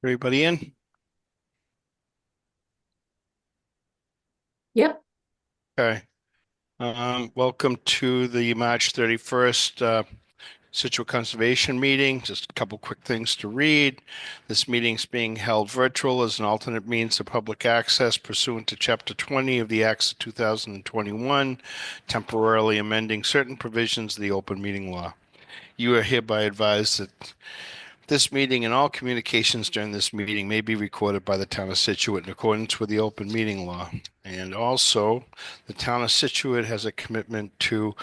Everybody in? Yep. Okay. Welcome to the March 31st Scituate Conservation meeting. Just a couple quick things to read. This meeting is being held virtual as an alternate means of public access pursuant to Chapter 20 of the Acts of 2021, temporarily amending certain provisions of the open meeting law. You are hereby advised that this meeting and all communications during this meeting may be recorded by the town of Scituate in accordance with the open meeting law. And also, the town of Scituate has a commitment to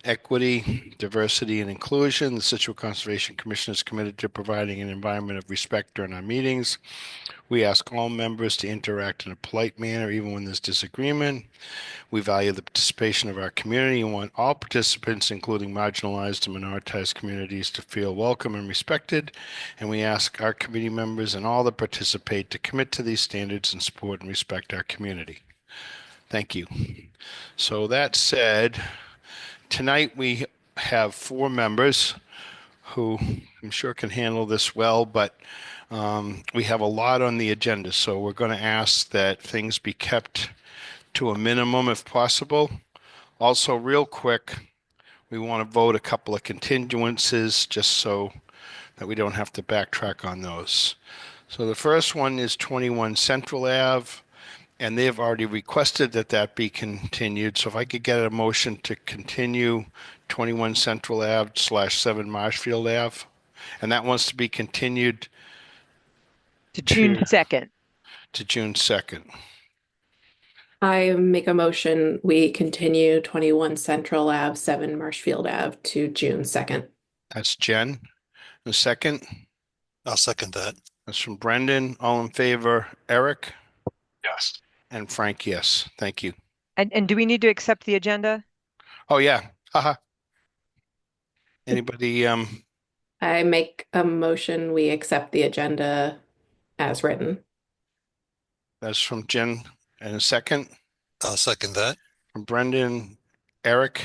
equity, diversity, and inclusion. The Scituate Conservation Commission is committed to providing an environment of respect during our meetings. We ask all members to interact in a polite manner, even when there's disagreement. We value the participation of our community and want all participants, including marginalized and minoritized communities, to feel welcome and respected. And we ask our committee members and all that participate to commit to these standards and support and respect our community. Thank you. So that said, tonight we have four members who I'm sure can handle this well, but we have a lot on the agenda. So we're going to ask that things be kept to a minimum if possible. Also, real quick, we want to vote a couple of continuances just so that we don't have to backtrack on those. So the first one is 21 Central Ave, and they've already requested that that be continued. So if I could get a motion to continue 21 Central Ave slash 7 Marshfield Ave, and that wants to be continued To June to 2nd. June 2nd. I make a motion, we continue 21 Central Ave, 7 Marshfield Ave to June 2nd. That's Jen. The second, I'll second that. that's from Brendan. All in favor, Eric Yes. and Frank, yes. Thank you. And do we need to accept the agenda? Oh, yeah. Haha. Anybody, I make a motion, we accept the agenda as written. that's from Jen. And a second I'll second that. from Brendan, Eric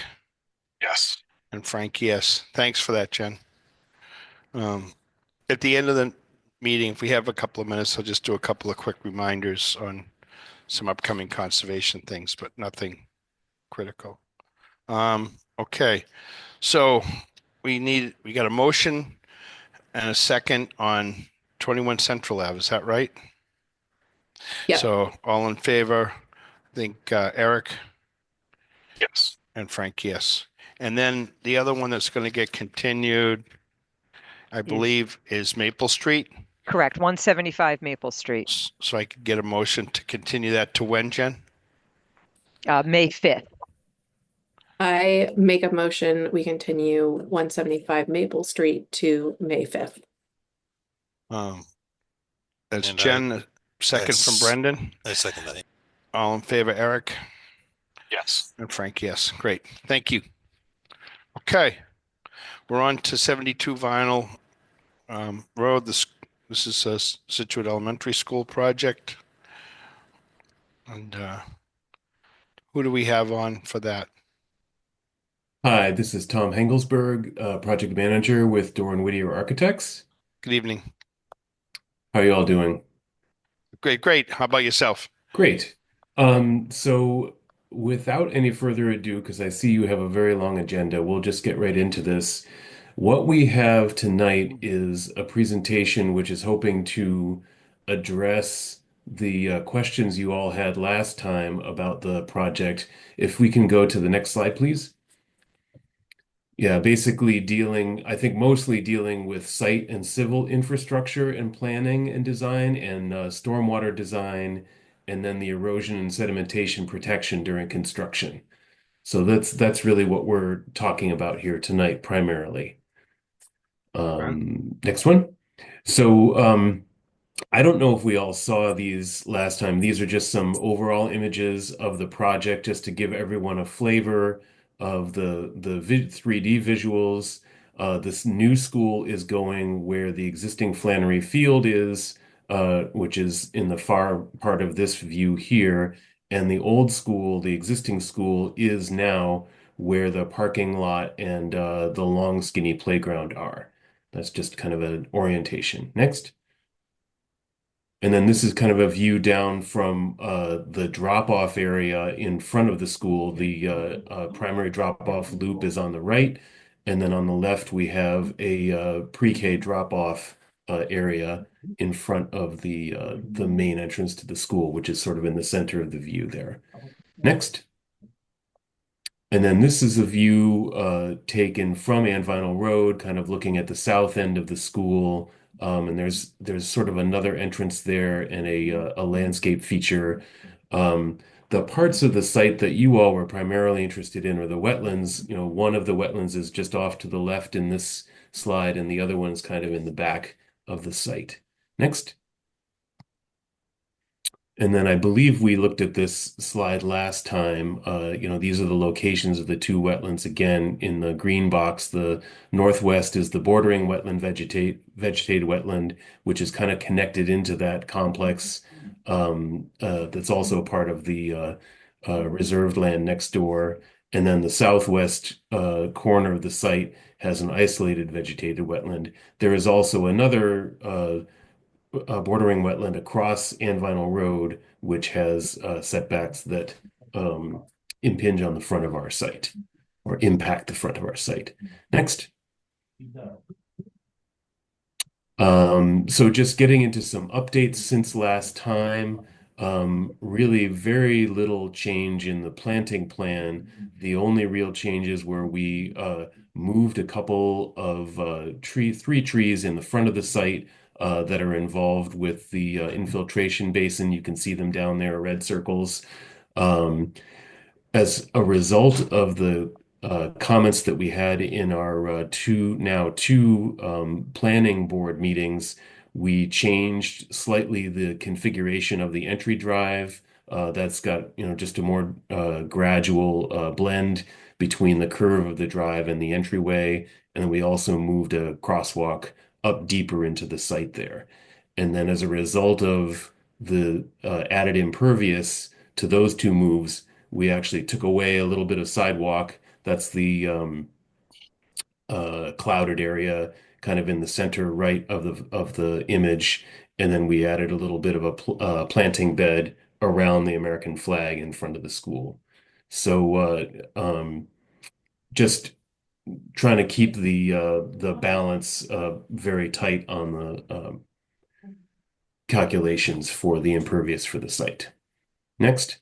Yes. and Frank, yes. Thanks for that, Jen. At the end of the meeting, if we have a couple of minutes, I'll just do a couple of quick reminders on some upcoming conservation things, but nothing critical. Okay, so we got a motion and a second on 21 Central Ave. Is that right? Yep. So all in favor, I think Eric Yes. and Frank, yes. And then the other one that's going to get continued, I believe, is Maple Street. Correct, 175 Maple Street, So I could get a motion to continue that to when, Jen? May 5th. I make a motion, we continue 175 Maple Street to May 5th. That's And Jen, a second from Brendan. I second that. All in favor, Eric Yes. and Frank, yes. Great. Thank you. Okay. We're on to 72 Vinyl Road. This is a Scituate Elementary School project. And who do we have on for that? Hi, this is Tom Hengelsberg, project manager with Doran Whittier Architects. Good evening. How are you all doing? Great, great. How about yourself? Great. So without any further ado, because I see you have a very long agenda, we'll just get right into this. What we have tonight is a presentation which is hoping to address the questions you all had last time about the project. If we can go to the next slide, please. Yeah, basically dealing, I think mostly dealing with site and civil infrastructure and planning and design and stormwater design, and then the erosion and sedimentation protection during construction. So that's really what we're talking about here tonight primarily. Next one. So I don't know if we all saw these last time. These are just some overall images of the project just to give everyone a flavor of the 3D visuals. This new school is going where the existing Flannery Field is. which is in the far part of this view here. And the old school, the existing school, is now where the parking lot and the long, skinny playground are. That's just kind of an orientation. Next. And then this is kind of a view down from the drop-off area in front of the school. The primary drop-off loop is on the right, and then on the left we have a pre-K drop-off area in front of the main entrance to the school, which is sort of in the center of the view there. Next. And then this is a view taken from Ann Vinyl Road, kind of looking at the south end of the school. And there's sort of another entrance there and a landscape feature. The parts of the site that you all were primarily interested in are the wetlands. You know, one of the wetlands is just off to the left in this slide, and the other one's kind of in the back of the site. Next. And then I believe we looked at this slide last time. These are the locations of the two wetlands. Again, in the green box, the northwest is the bordering wetland vegetated wetland, which is kind of connected into that complex. That's also part of the reserved land next door. And then the southwest corner of the site has an isolated vegetated wetland. There is also another bordering wetland across Ann Vinyl Road, which has setbacks that impinge on the front of our site or impact the front of our site. Next. So just getting into some updates since last time. Really very little change in the planting plan. The only real changes were we moved a couple of three trees in the front of the site that are involved with the infiltration basin. You can see them down there, red circles. As a result of the comments that we had in our two planning board meetings, we changed slightly the configuration of the entry drive. That's got just a more gradual blend between the curve of the drive and the entryway, and then we also moved a crosswalk up deeper into the site there. And then as a result of the added impervious to those two moves, we actually took away a little bit of sidewalk. That's the clouded area kind of in the center right of the image. And then we added a little bit of a planting bed around the American flag in front of the school. So just trying to keep the balance very tight on the calculations for the impervious for the site. Next.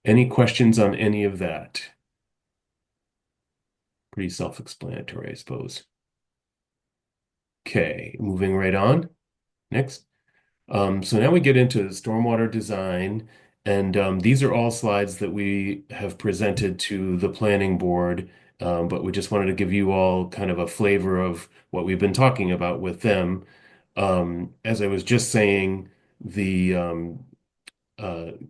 Any questions on any of that? Pretty self-explanatory, I suppose. Okay, moving right on. Next. So now we get into stormwater design, and these are all slides that we have presented to the planning board, but we just wanted to give you all kind of a flavor of what we've been talking about with them. As I was just saying, the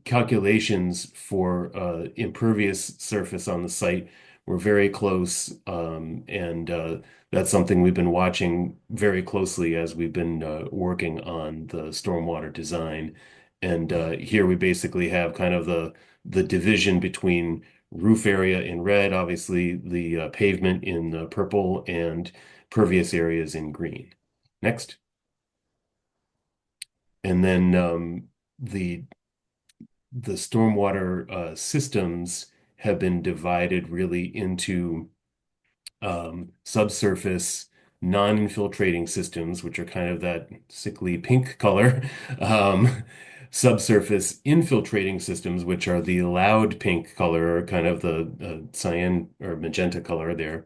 calculations for impervious surface on the site were very close, and that's something we've been watching very closely as we've been working on the stormwater design. And here we basically have kind of the division between roof area in red, obviously the pavement in the purple, and pervious areas in green. Next. And then the stormwater systems have been divided really into subsurface non-infiltrating systems, which are kind of that sickly pink color, subsurface infiltrating systems, which are the loud pink color, kind of the cyan or magenta color there.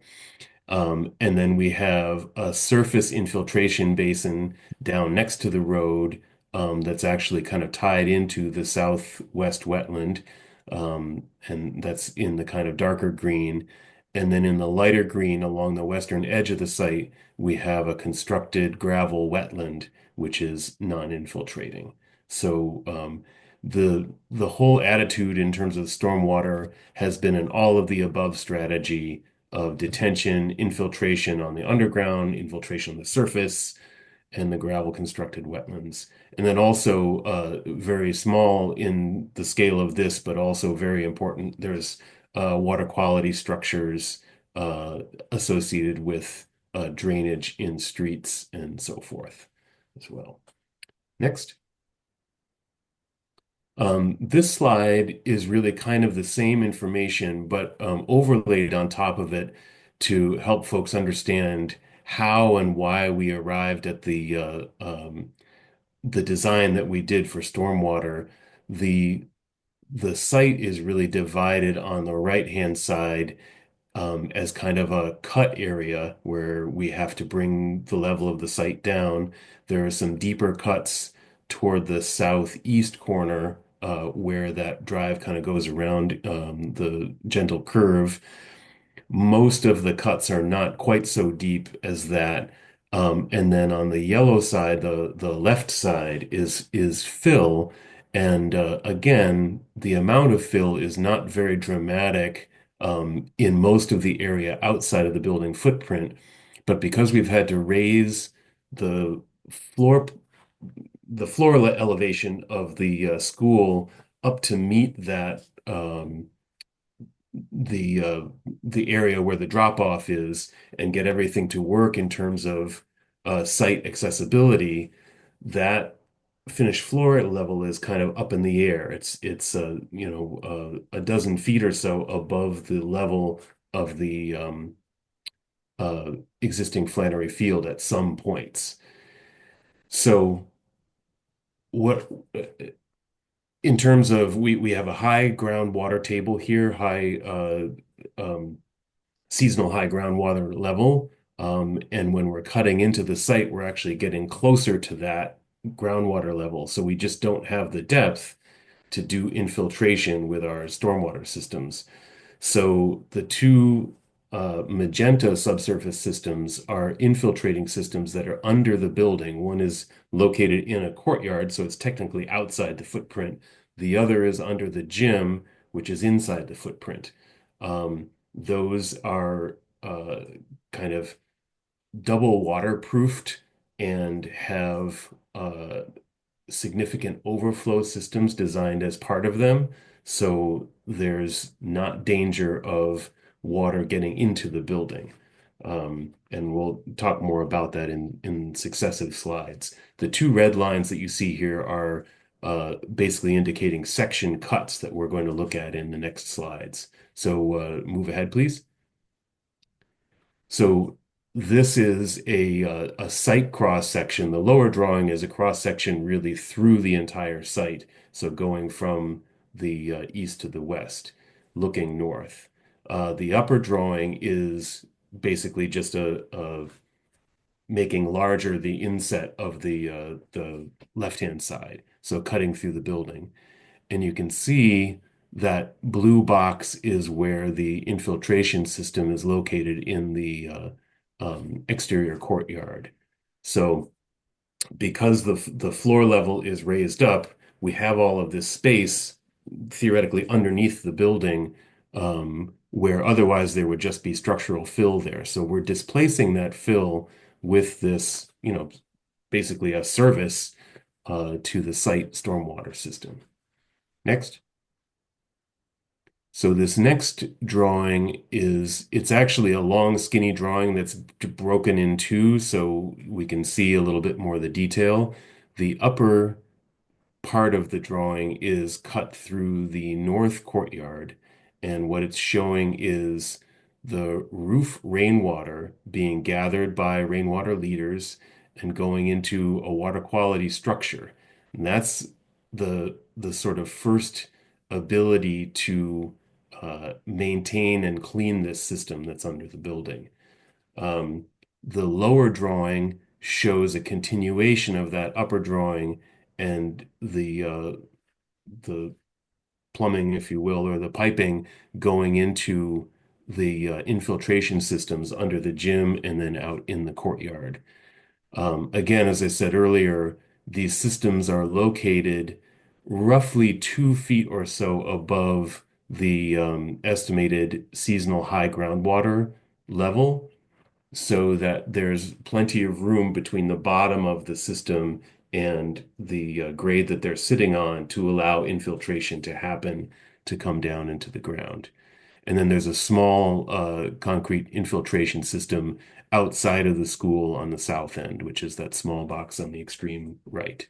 And then we have a surface infiltration basin down next to the road that's actually kind of tied into the southwest wetland. And that's in the kind of darker green. And then in the lighter green along the western edge of the site, we have a constructed gravel wetland, which is non-infiltrating. So the whole attitude in terms of stormwater has been an all of the above strategy of detention, infiltration on the underground, infiltration on the surface, and the gravel constructed wetlands. And then also very small in the scale of this, but also very important, there's water quality structures uh, associated with drainage in streets and so forth as well. Next. This slide is really kind of the same information, but overlaid on top of it to help folks understand how and why we arrived at the design that we did for stormwater. The the site is really divided on the right-hand side as kind of a cut area where we have to bring the level of the site down. There are some deeper cuts toward the southeast corner where that drive kind of goes around the gentle curve. Most of the cuts are not quite so deep as that. And then on the yellow side, the left side is fill. And again, the amount of fill is not very dramatic in most of the area outside of the building footprint. But because we've had to raise the floor elevation of the school up to meet that the area where the drop off is and get everything to work in terms of site accessibility, that finished floor level is kind of up in the air. It's a dozen feet or so above the level of the existing Flannery Field at some points. So what in terms of we have a high groundwater table here, high seasonal high groundwater level. And when we're cutting into the site, we're actually getting closer to that groundwater level. So we just don't have the depth to do infiltration with our stormwater systems. So the two magenta subsurface systems are infiltrating systems that are under the building. One is located in a courtyard, so it's technically outside the footprint. The other is under the gym, which is inside the footprint. Those are kind of double waterproofed and have significant overflow systems designed as part of them. So there's not danger of water getting into the building. And we'll talk more about that in successive slides. The two red lines that you see here are basically indicating section cuts that we're going to look at in the next slides. So move ahead, please. So this is a site cross section. The lower drawing is a cross section really through the entire site. So going from the east to the west, looking north. The upper drawing is basically just a making larger the inset of the left-hand side. So cutting through the building. And you can see that blue box is where the infiltration system is located in the exterior courtyard. So because the floor level is raised up, we have all of this space theoretically underneath the building where otherwise there would just be structural fill there. So we're displacing that fill with this, basically a service to the site stormwater system. Next. So this next drawing it's actually a long, skinny drawing that's broken in two, so we can see a little bit more of the detail. The upper part of the drawing is cut through the north courtyard, and what it's showing is the roof rainwater being gathered by rainwater leaders and going into a water quality structure. And that's the sort of first ability to maintain and clean this system that's under the building. The lower drawing shows a continuation of that upper drawing and the plumbing, if you will, or the piping going into the infiltration systems under the gym and then out in the courtyard. Again, as I said earlier, these systems are located roughly 2 feet or so above the estimated seasonal high groundwater level. so that there's plenty of room between the bottom of the system and the grade that they're sitting on to allow infiltration to happen to come down into the ground. And then there's a small concrete infiltration system outside of the school on the south end, which is that small box on the extreme right.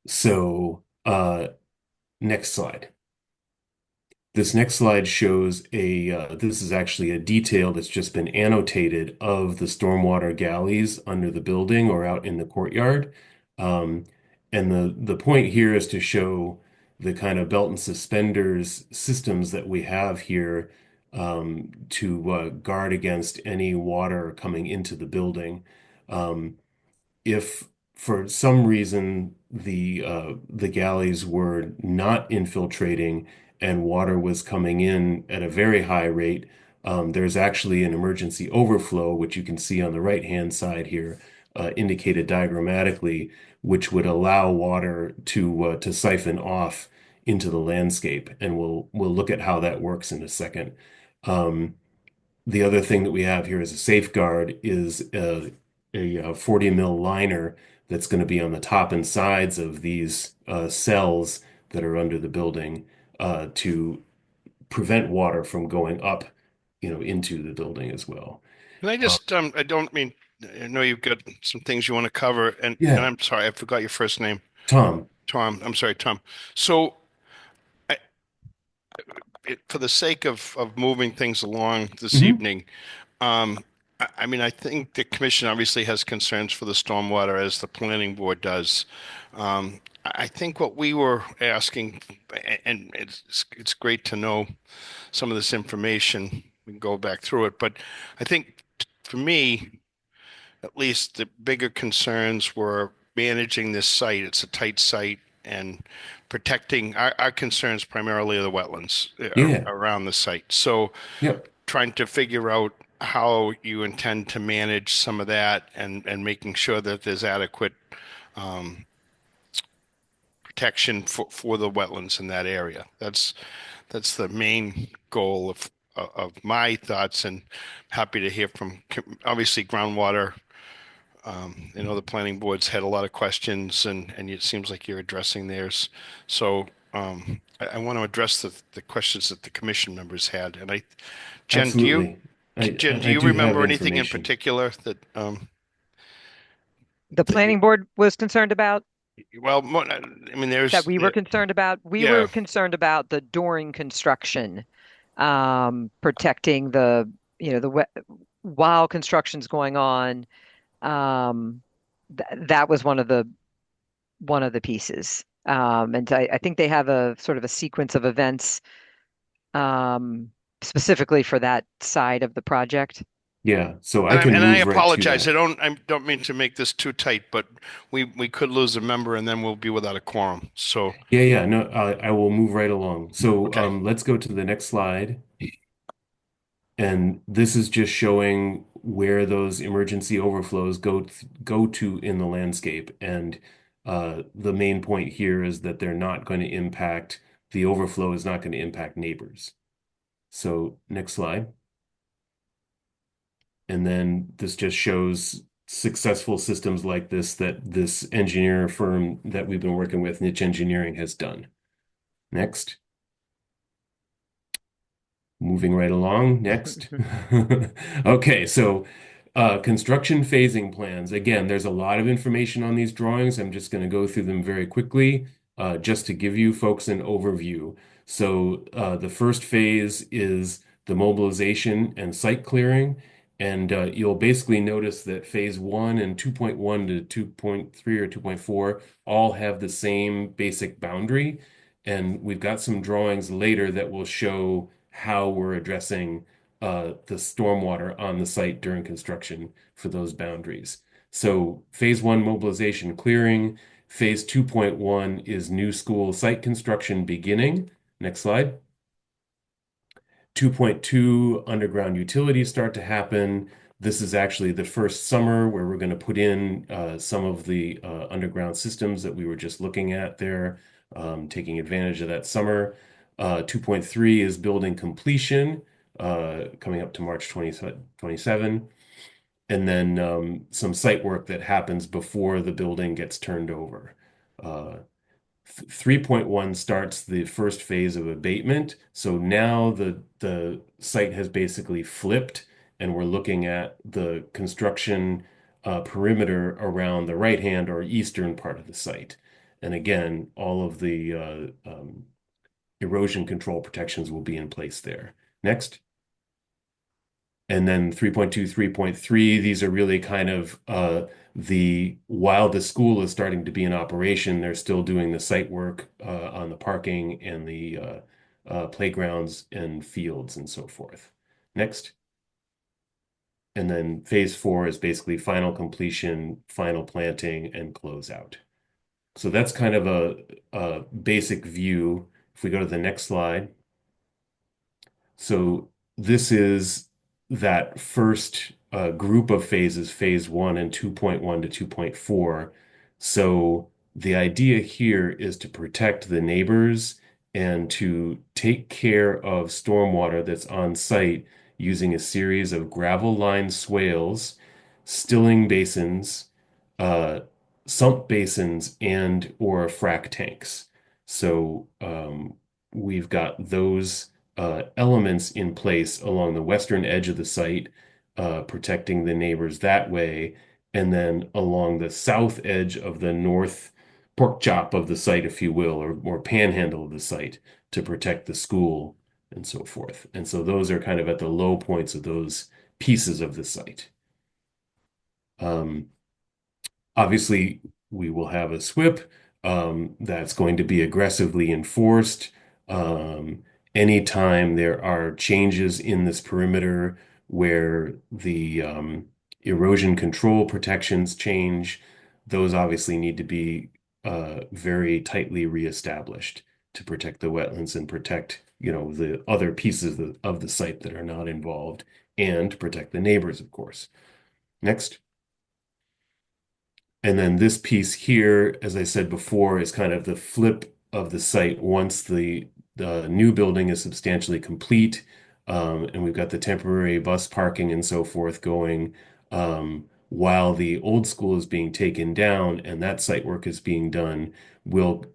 So, next slide. This next slide shows this is actually a detail that's just been annotated of the stormwater galleys under the building or out in the courtyard. Um, and the point here is to show the kind of belt and suspenders systems that we have here to guard against any water coming into the building. If for some reason the galleys were not infiltrating and water was coming in at a very high rate, there's actually an emergency overflow, which you can see on the right-hand side here, indicated diagrammatically, which would allow water to siphon off into the landscape, and we'll look at how that works in a second. The other thing that we have here as a safeguard is a 40 mil liner that's going to be on the top and sides of these cells that are under the building to prevent water from going up, into the building as well. Can I just, I don't mean, I know you've got some things you want to cover, and Yeah, I'm sorry, I forgot your first name. Tom. Tom, I'm sorry, Tom. So, I, for the sake of moving things along this Mhm. evening, I mean, I think the commission obviously has concerns for the stormwater as the planning board does. I think what we were asking, and it's great to know some of this information. We can go back through it, but I think for me, at least the bigger concerns were managing this site. It's a tight site and protecting our concerns primarily are the wetlands Yeah. around the site. So Yep. trying to figure out how you intend to manage some of that and making sure that there's adequate um, protection for the wetlands in that area. That's the main goal of my thoughts, and happy to hear from obviously groundwater. The planning board's had a lot of questions, and it seems like you're addressing theirs. So I want to address the questions that the commission members had. And Jen, Absolutely. Jen, do I you do have remember anything in information. particular The that you? planning board was concerned about, Well, I mean, that we were concerned about. We yeah. were concerned about the during construction, protecting the while construction's going on. That was one of the pieces. And I think they have a sort of a sequence of events um, specifically for that side of the project. Yeah, so I And can I move right to apologize. that. I don't mean to make this too tight, but we could lose a member and then we'll be without a quorum. So, Yeah, no, I will move right along. So okay. let's go to the next slide. And this is just showing where those emergency overflows go to in the landscape. And the main point here is that they're not going to impact, the overflow is not going to impact neighbors. So next slide. And then this just shows successful systems like this that this engineer firm that we've been working with, Niche Engineering, has done. Next. Moving right along, next. Okay, so construction phasing plans. Again, there's a lot of information on these drawings. I'm just going to go through them very quickly, just to give you folks an overview. So the first phase is the mobilization and site clearing. And you'll basically notice that phase 1 and 2.1 to 2.3 or 2.4 all have the same basic boundary. And we've got some drawings later that will show how we're addressing the stormwater on the site during construction for those boundaries. So phase 1 mobilization clearing, phase 2.1 is new school site construction beginning. Next slide. 2.2 underground utilities start to happen. This is actually the first summer where we're going to put in some of the underground systems that we were just looking at there, taking advantage of that summer. 2.3 is building completion. coming up to March 2027. And then some site work that happens before the building gets turned over. 3.1 starts the first phase of abatement. So now the site has basically flipped, and we're looking at the construction perimeter around the right hand or eastern part of the site. And again, all of the erosion control protections will be in place there. Next. And then 3.2, 3.3, these are really kind of while the school is starting to be in operation, they're still doing the site work on the parking and the playgrounds and fields and so forth. Next. And then phase 4 is basically final completion, final planting, and closeout. So that's kind of a basic view. If we go to the next slide. So this is that first group of phases, phase 1 and 2.1 to 2.4. So the idea here is to protect the neighbors and to take care of stormwater that's on site using a series of gravel-lined swales, stilling basins, uh, sump basins, and or frac tanks. So we've got those elements in place along the western edge of the site, protecting the neighbors that way, and then along the south edge of the north pork chop of the site, if you will, or panhandle of the site to protect the school and so forth. And so those are kind of at the low points of those pieces of the site. Obviously, we will have a SWIP that's going to be aggressively enforced. Um, Anytime there are changes in this perimeter where the erosion control protections change, those obviously need to be very tightly reestablished to protect the wetlands and protect, the other pieces of the site that are not involved and protect the neighbors, of course. Next. And then this piece here, as I said before, is kind of the flip of the site once the new building is substantially complete. And we've got the temporary bus parking and so forth going while the old school is being taken down and that site work is being done. We'll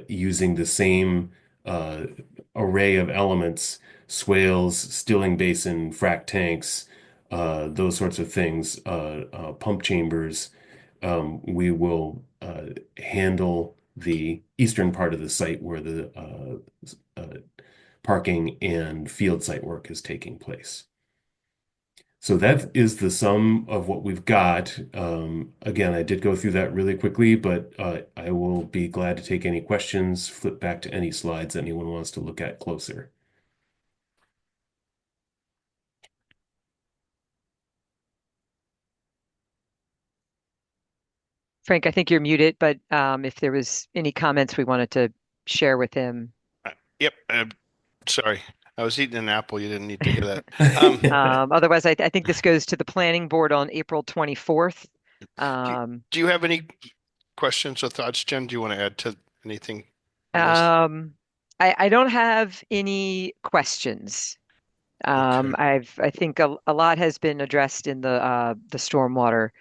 using the same array of elements, swales, stilling basin, frac tanks, those sorts of things, pump chambers. We will handle the eastern part of the site where the parking and field site work is taking place. So that is the sum of what we've got. Again, I did go through that really quickly, but I will be glad to take any questions, flip back to any slides anyone wants to look at closer. Frank, I think you're muted, but if there was any comments we wanted to share with him. Yep. Sorry. I was eating an apple. You didn't need to hear that. Otherwise, I think this goes to the planning board on April 24th. Do you have any questions or thoughts, Jen? Do you want to add to anything on this? I don't have any questions. Okay. I think a lot has been addressed in the stormwater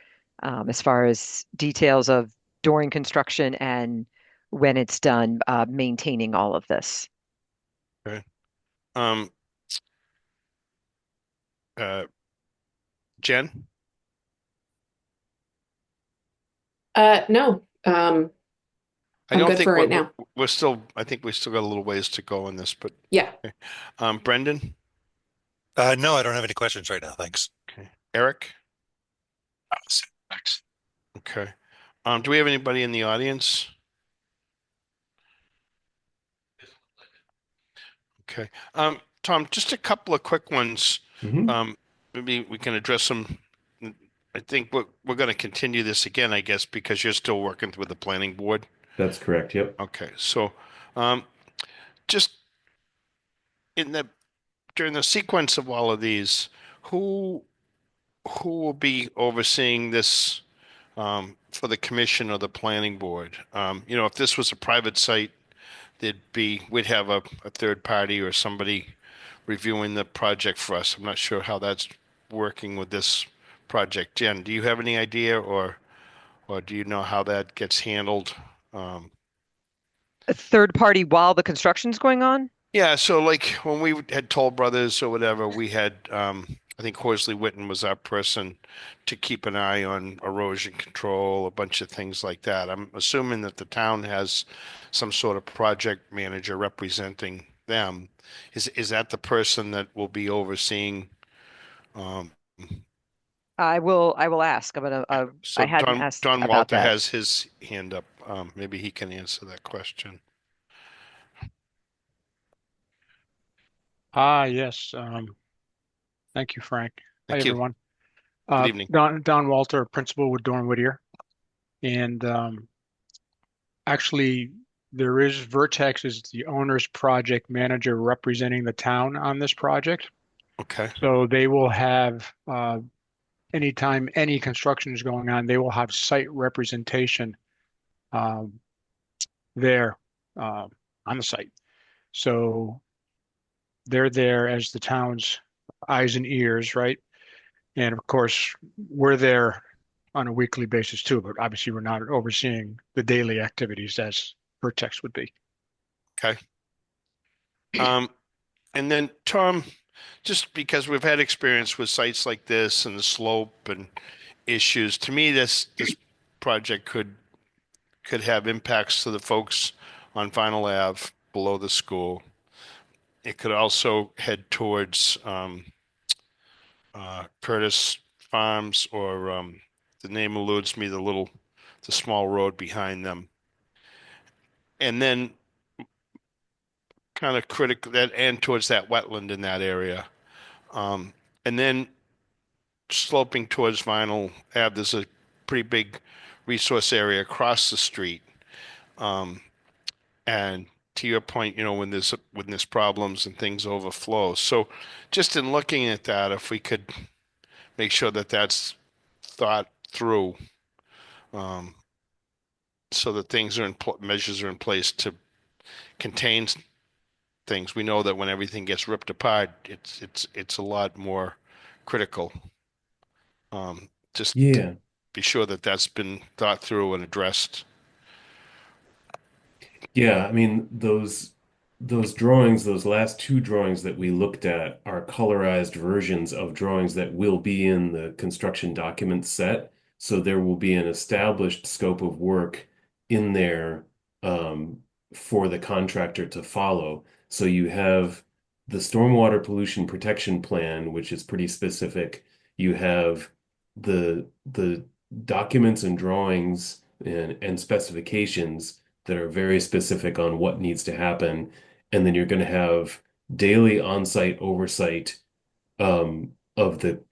as far as details of during construction and when it's done, maintaining all of this. Okay. Um, uh, Jen? No, I I'm don't good think for right now. I think we still got a little ways to go on this, but Yeah. okay. Brendan? No, I don't have any questions right now. Thanks. Okay. Eric? Thanks. Okay. Do we have anybody in the audience? Okay. Tom, just a couple of quick ones. Mhm. Maybe we can address them. I think we're going to continue this again, I guess, because you're still working with the planning board. That's correct. Yep. Okay. So, um, just in the during the sequence of all of these, who who will be overseeing this for the commission or the planning board? If this was a private site, we'd have a third party or somebody reviewing the project for us. I'm not sure how that's working with this project. Jen, do you have any idea, or do you know how that gets handled? Um, A third party while the construction's going on? Yeah, so like when we had Toll Brothers or whatever, we had I think Horsley Witten was our person to keep an eye on erosion control, a bunch of things like that. I'm assuming that the town has some sort of project manager representing them. Is that the person that will be overseeing? Um, I will ask. I so hadn't Don asked Don about Walter that. has his hand up. Maybe he can answer that question. Yes. Thank you, Frank. Hi, Thank you. everyone. Good evening. Don Walter, principal with Dorn Whittier. And actually, there is Vertex is the owner's project manager representing the town on this project. Okay. So they will have, anytime any construction is going on, they will have site representation um, there uh, on the site. So they're there as the town's eyes and ears, right? And of course, we're there on a weekly basis too, but obviously we're not overseeing the daily activities as Vertex would be. Okay. Um, and then Tom, just because we've had experience with sites like this and the slope and issues, to me this project could have impacts to the folks on Vinyl Ave below the school. It could also head towards Curtis Farms or the name eludes me, the small road behind them. And then kind of critical that and towards that wetland in that area. Um, and then sloping towards Vinyl Ave, there's a pretty big resource area across the street. Um, and to your point, when there's problems and things overflow. So just in looking at that, if we could make sure that that's thought through, um, so that measures are in place to contain things. We know that when everything gets ripped apart, it's a lot more critical. Just to Yeah. be sure that that's been thought through and addressed. Yeah, I mean those drawings, those last two drawings that we looked at are colorized versions of drawings that will be in the construction document set. So there will be an established scope of work in there um, for the contractor to follow. So you have the stormwater pollution protection plan, which is pretty specific. You have the documents and drawings and specifications that are very specific on what needs to happen. And then you're going to have daily on-site oversight of the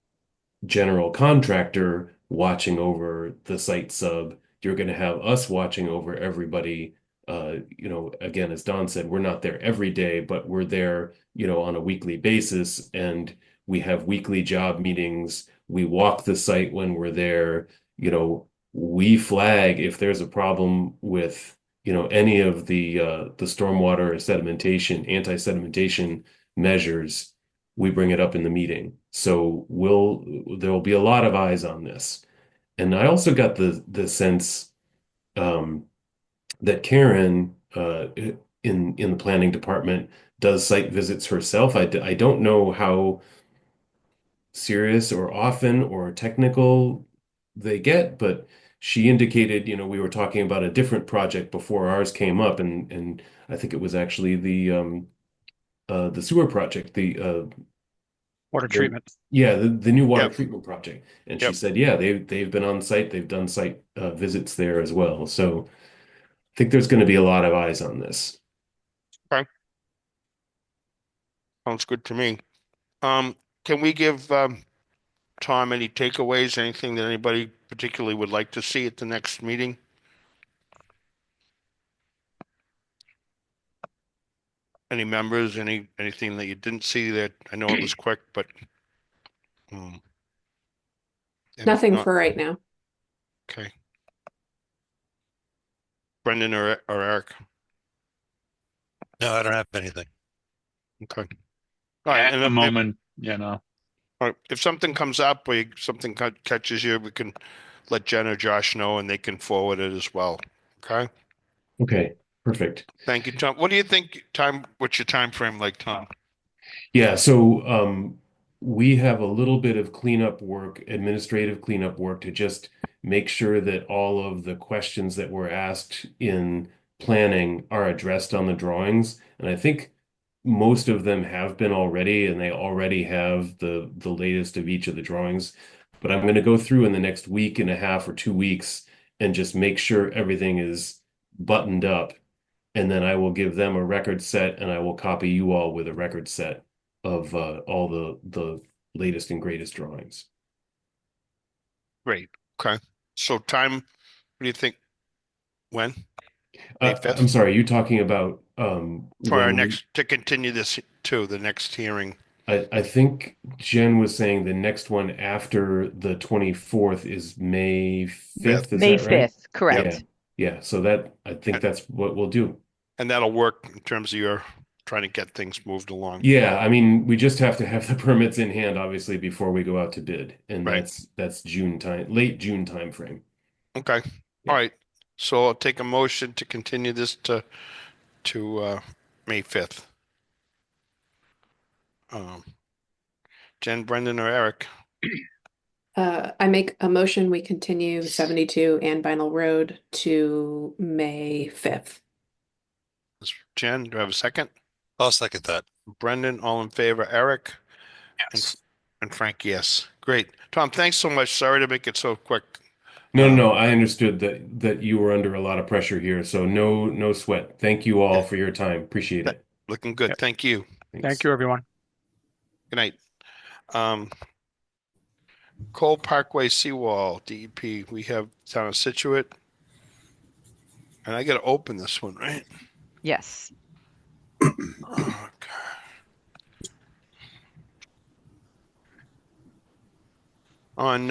general contractor watching over the site sub. You're going to have us watching over everybody. Again, as Don said, we're not there every day, but we're there, on a weekly basis, and we have weekly job meetings. We walk the site when we're there. We flag if there's a problem with, any of the stormwater or sedimentation, anti-sedimentation measures. We bring it up in the meeting. So there will be a lot of eyes on this. And I also got the sense um, that Karen in the planning department does site visits herself. I don't know how serious or often or technical they get, but she indicated, we were talking about a different project before ours came up, and I think it was actually the sewer project, Water the treatment. yeah, the new water Yep, treatment project. And she yep. said, yeah, they've been on site, they've done site visits there as well. So I think there's going to be a lot of eyes on this. Okay, sounds good to me. Can we give Tom any takeaways, anything that anybody particularly would like to see at the next meeting? Any members, anything that you didn't see that I know it was quick, but um, and if Nothing not, for right now. okay. Brendan or Eric? No, I don't have anything. Okay. All right, At and the moment, you know. all right, if something comes up or something catches you, we can let Jen or Josh know and they can forward it as well. Okay. Okay, perfect. Thank you, Tom. What do you think what's your time frame like, Tom? Yeah, so we have a little bit of cleanup work, administrative cleanup work to just make sure that all of the questions that were asked in planning are addressed on the drawings. And I think most of them have been already, and they already have the latest of each of the drawings. But I'm going to go through in the next week and a half or 2 weeks and just make sure everything is buttoned up. And then I will give them a record set, and I will copy you all with a record set of all the latest and greatest drawings. Great. Okay. So time, what do you think? When? May I'm 5th? sorry, you talking about For our when we? to continue this to the next hearing. I think Jen was saying the next one after the 24th is May 5th. Is May that right? 5th, Yep. Yeah, correct. yeah. So that I think that's what we'll do. And that'll work in terms of your trying to get things moved along. Yeah, I mean, we just have to have the permits in hand, obviously, before we go out to bid, and Right. that's June time, late June time frame. Okay. Yeah. All right. So I'll take a motion to continue this to May 5th. Jen, Brendan, or Eric? I make a motion, we continue 72 and Vinyl Road to May 5th. Jen, do I have a second? I'll second that. Brendan, all in favor. Eric? Yes. And Frank, yes. Great. Tom, thanks so much. Sorry to make it so quick. No, I understood that you were under a lot of pressure here, so no sweat. Thank you all for your time. Appreciate it. Looking good. Yep. Thank you. Thanks. Thank you, everyone. Good night. Cole Parkway Seawall, DEP. We have Town of Scituate. And I got to open this one, right? Yes. Okay. On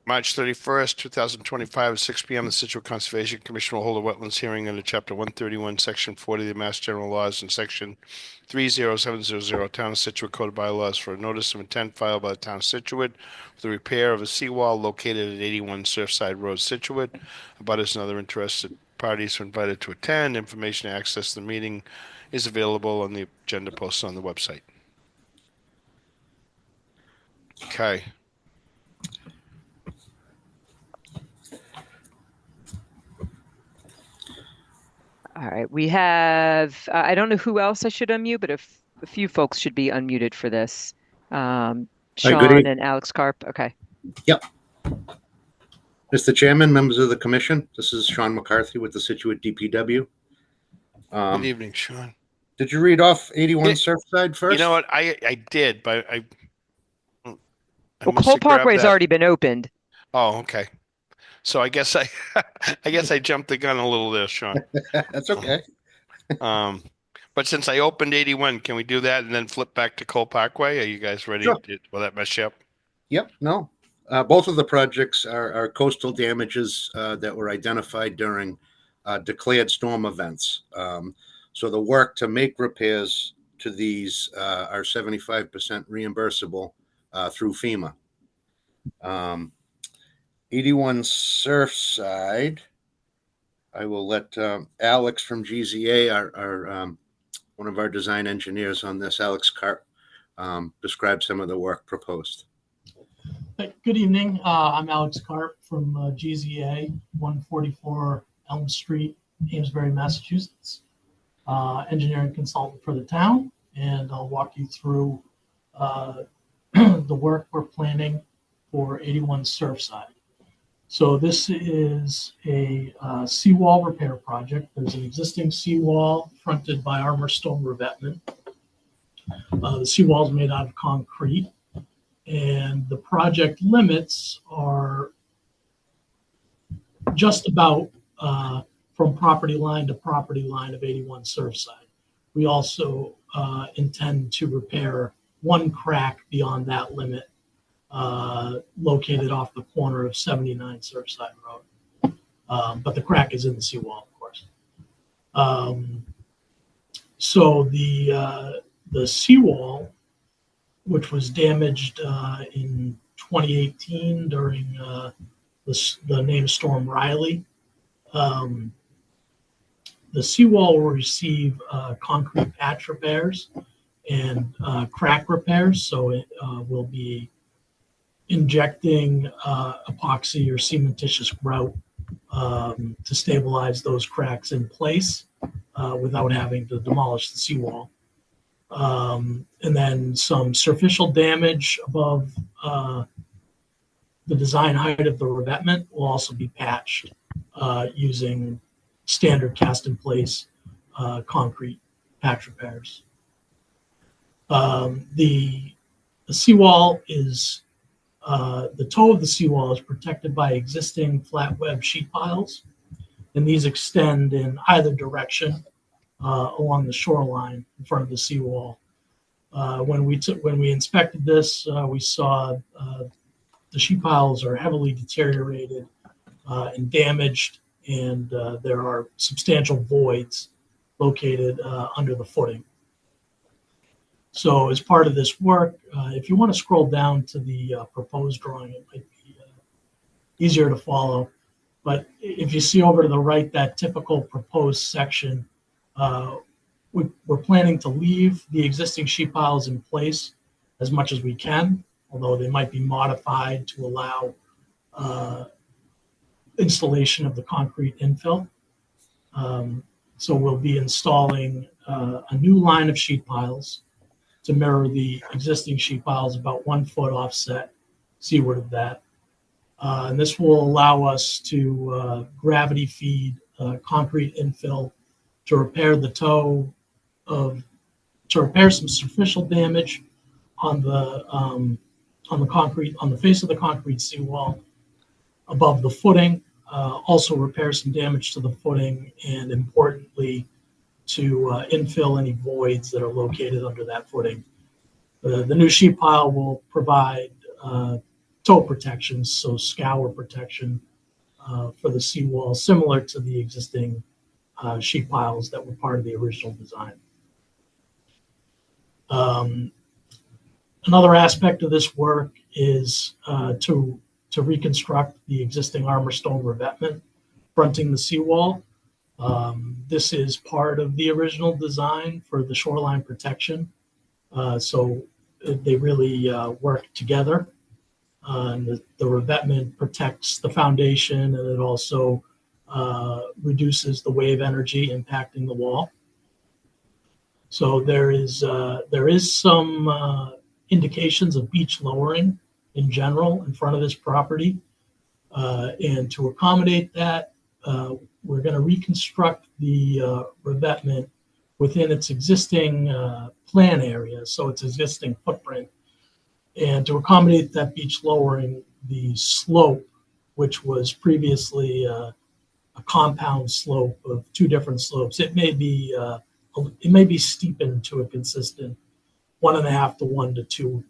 March 31st, 2025 at 6 p.m., the Scituate Conservation Commission will hold a wetlands hearing under Chapter 131, Section 40 of the Mass General Laws and Section 30700 Town of Scituate Code of Bylaws for a notice of intent filed by the Town of Scituate for the repair of a seawall located at 81 Surfside Road, Scituate. Abutters and other interested parties are invited to attend. Information to access the meeting is available on the agenda posted on the website. Okay. All right. We have, I don't know who else I should unmute, but a few folks should be unmuted for this. Hi, Sean and Alex Karp. Okay. Yep. Mr. Chairman, members of the commission, this is Sean McCarthy with the Scituate DPW. Good evening, Sean. Did you read off 81 Yeah, Surfside first? You know what? I did, but I Well, must Cole have grabbed Parkway's that. already been opened. Oh, okay. So I guess I I jumped the gun a little there, Sean. That's okay. But since I opened 81, can we do that and then flip back to Cole Parkway? Are you guys ready? Sure. Will that mess you up? Yep, no. Both of the projects are coastal damages that were identified during declared storm events. So the work to make repairs to these are 75% reimbursable through FEMA. 81 Surfside, I will let Alex from GZA, our one of our design engineers on this, Alex Karp, describe some of the work proposed. Good evening. I'm Alex Karp from GZA, 144 Elm Street, Amesbury, Massachusetts. Engineering consultant for the town, and I'll walk you through the work we're planning for 81 Surfside. So this is a seawall repair project. There's an existing seawall fronted by armor stone revetment. The seawall is made out of concrete, and the project limits are just about from property line to property line of 81 Surfside. We also intend to repair one crack beyond that limit located off the corner of 79 Surfside Road. But the crack is in the seawall, of course. So the seawall which was damaged in 2018 during the named Storm Riley. Um, the seawall will receive concrete patch repairs and crack repairs, so it will be injecting epoxy or cementitious grout to stabilize those cracks in place without having to demolish the seawall. And then some superficial damage above the design height of the revetment will also be patched using standard cast in place concrete patch repairs. The seawall is the toe of the seawall is protected by existing flat web sheet piles, and these extend in either direction along the shoreline in front of the seawall. When we inspected this, we saw the sheet piles are heavily deteriorated and damaged, and there are substantial voids located under the footing. So as part of this work, if you want to scroll down to the proposed drawing, it might be easier to follow. But if you see over to the right, that typical proposed section, we're planning to leave the existing sheet piles in place as much as we can, although they might be modified to allow installation of the concrete infill. So we'll be installing a new line of sheet piles to mirror the existing sheet piles about 1 foot offset seaward of that. And this will allow us to gravity feed concrete infill to repair the toe to repair some superficial damage on the concrete, on the face of the concrete seawall above the footing, also repair some damage to the footing, and importantly, to infill any voids that are located under that footing. The new sheet pile will provide toe protection, so scour protection for the seawall, similar to the existing sheet piles that were part of the original design. Another aspect of this work is to reconstruct the existing armor stone revetment fronting the seawall. This is part of the original design for the shoreline protection. So they really work together. And the revetment protects the foundation, and it also reduces the wave energy impacting the wall. So there is some indications of beach lowering in general in front of this property. And to accommodate that, we're going to reconstruct the revetment within its existing plan area, so its existing footprint. And to accommodate that beach lowering, the slope, which was previously a compound slope of 2 different slopes, it may be steepened to a consistent 1.5 to 1 to 2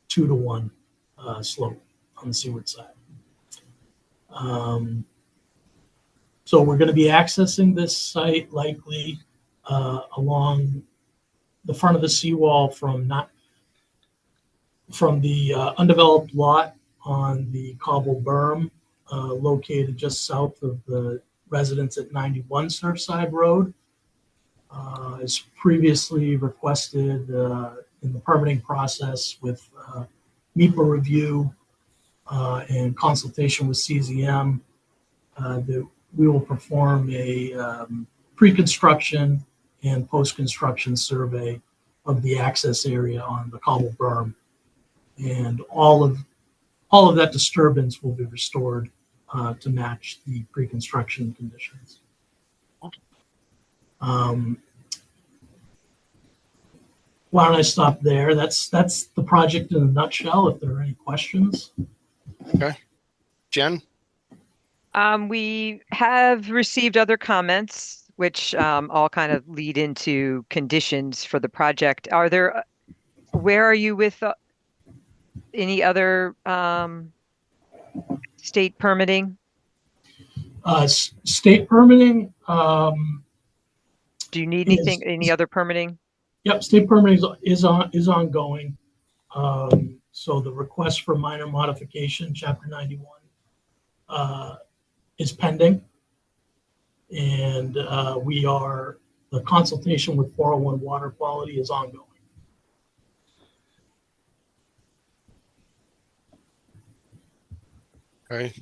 to 1 slope on the seaward side. So we're going to be accessing this site likely along the front of the seawall from the undeveloped lot on the cobble berm located just south of the residence at 91 Surfside Road. As previously requested in the permitting process with MEPA review and consultation with CZM, that we will perform a pre-construction and post-construction survey of the access area on the cobble berm. And all of that disturbance will be restored to match the pre-construction conditions. Why don't I stop there? That's the project in a nutshell. If there are any questions. Okay, Jen. We have received other comments, which all kind of lead into conditions for the project. Where are you with any other state permitting? State permitting. Do you need anything? Any other permitting? Yep, state permitting is ongoing. So the request for minor modification, Chapter 91, is pending. And the consultation with 401 Water Quality is ongoing. Okay.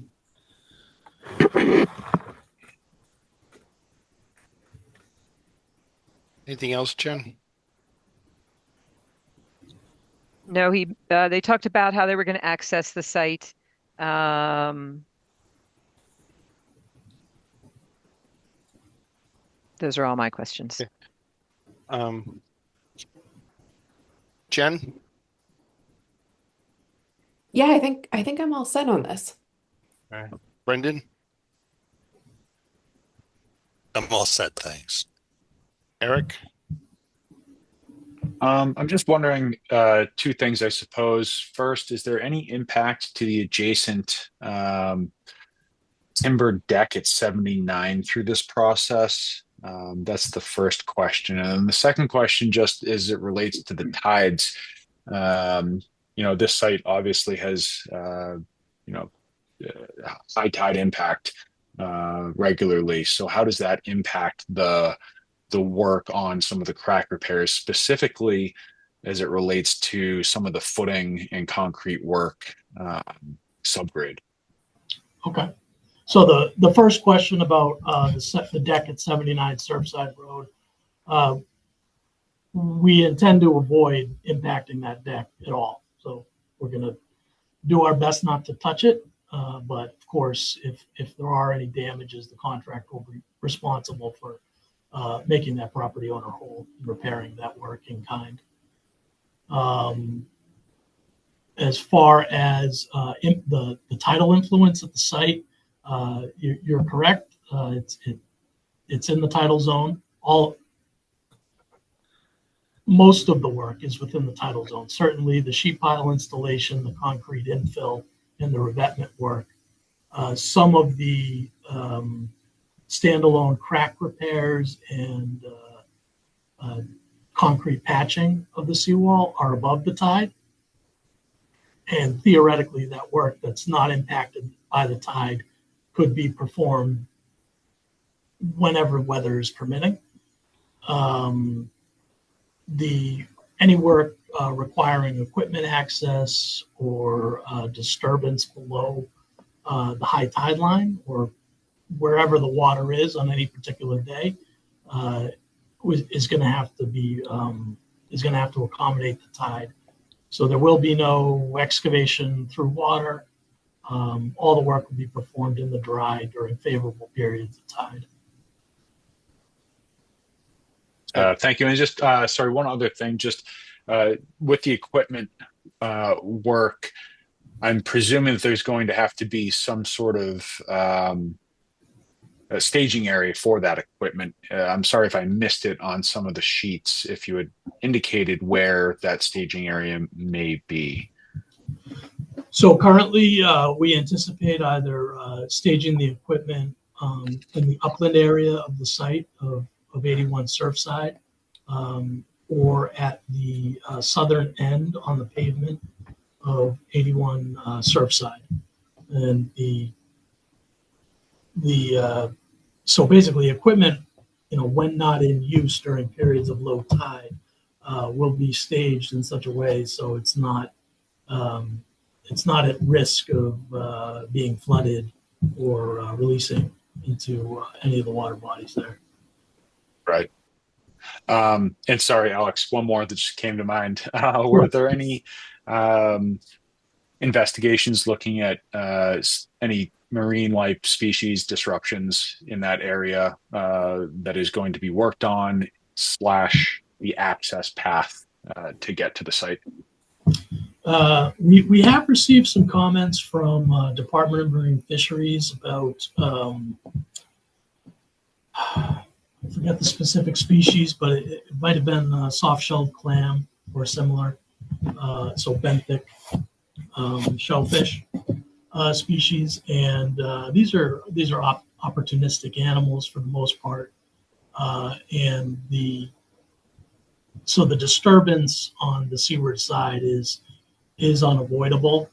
Anything else, Jen? No, they talked about how they were going to access the site. Those are all my questions. Okay. Jen? Yeah, I think I'm all set on this. All right. Brendan? I'm all set, thanks. Eric? I'm just wondering two things, I suppose. First, is there any impact to the adjacent timber deck at 79 through this process? That's the first question. And then the second question, just as it relates to the tides, this site obviously has, high tide impact regularly. So how does that impact the work on some of the crack repairs, specifically as it relates to some of the footing and concrete work subgrade? Okay. So the first question about the deck at 79 Surfside Road, we intend to avoid impacting that deck at all. So we're going to do our best not to touch it. But of course, if there are any damages, the contractor will be responsible for making that property owner whole, repairing that work in kind. As far as the tidal influence at the site, you're correct. It's in the tidal zone. Most of the work is within the tidal zone. Certainly, the sheet pile installation, the concrete infill, and the revetment work. Some of the standalone crack repairs and concrete patching of the seawall are above the tide. And theoretically, that work that's not impacted by the tide could be performed whenever weather is permitting. Any work requiring equipment access or disturbance below the high tide line or wherever the water is on any particular day is going to have to accommodate the tide. So there will be no excavation through water. All the work will be performed in the dry during favorable periods of tide. Thank you. And just, sorry, one other thing, just with the equipment work, I'm presuming that there's going to have to be some sort of a staging area for that equipment. I'm sorry if I missed it on some of the sheets, if you had indicated where that staging area may be. So currently, we anticipate either staging the equipment in the upland area of the site of 81 Surfside, or at the southern end on the pavement of 81 Surfside. And so basically equipment, when not in use during periods of low tide, will be staged in such a way so it's not at risk of being flooded or releasing into any of the water bodies there. Right. And sorry, Alex, one more that just came to mind. Were there any investigations looking at any marine life species disruptions in that area that is going to be worked on / the access path to get to the site? We have received some comments from Department of Marine Fisheries about I forget the specific species, but it might have been soft-shelled clam or similar, so benthic shellfish species, and these are opportunistic animals for the most part, and so the disturbance on the seaward side is is unavoidable,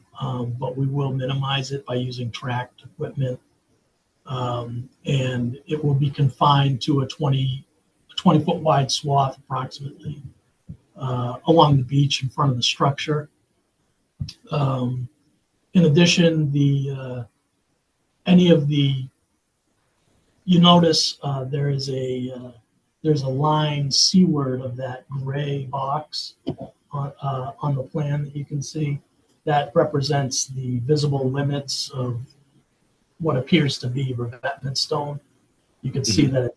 but we will minimize it by using tracked equipment. And it will be confined to a 20-foot wide swath approximately along the beach in front of the structure. In addition, any of the, you notice there's a line seaward of that gray box on the plan that you can see. That represents the visible limits of what appears to be revetment stone. You can see that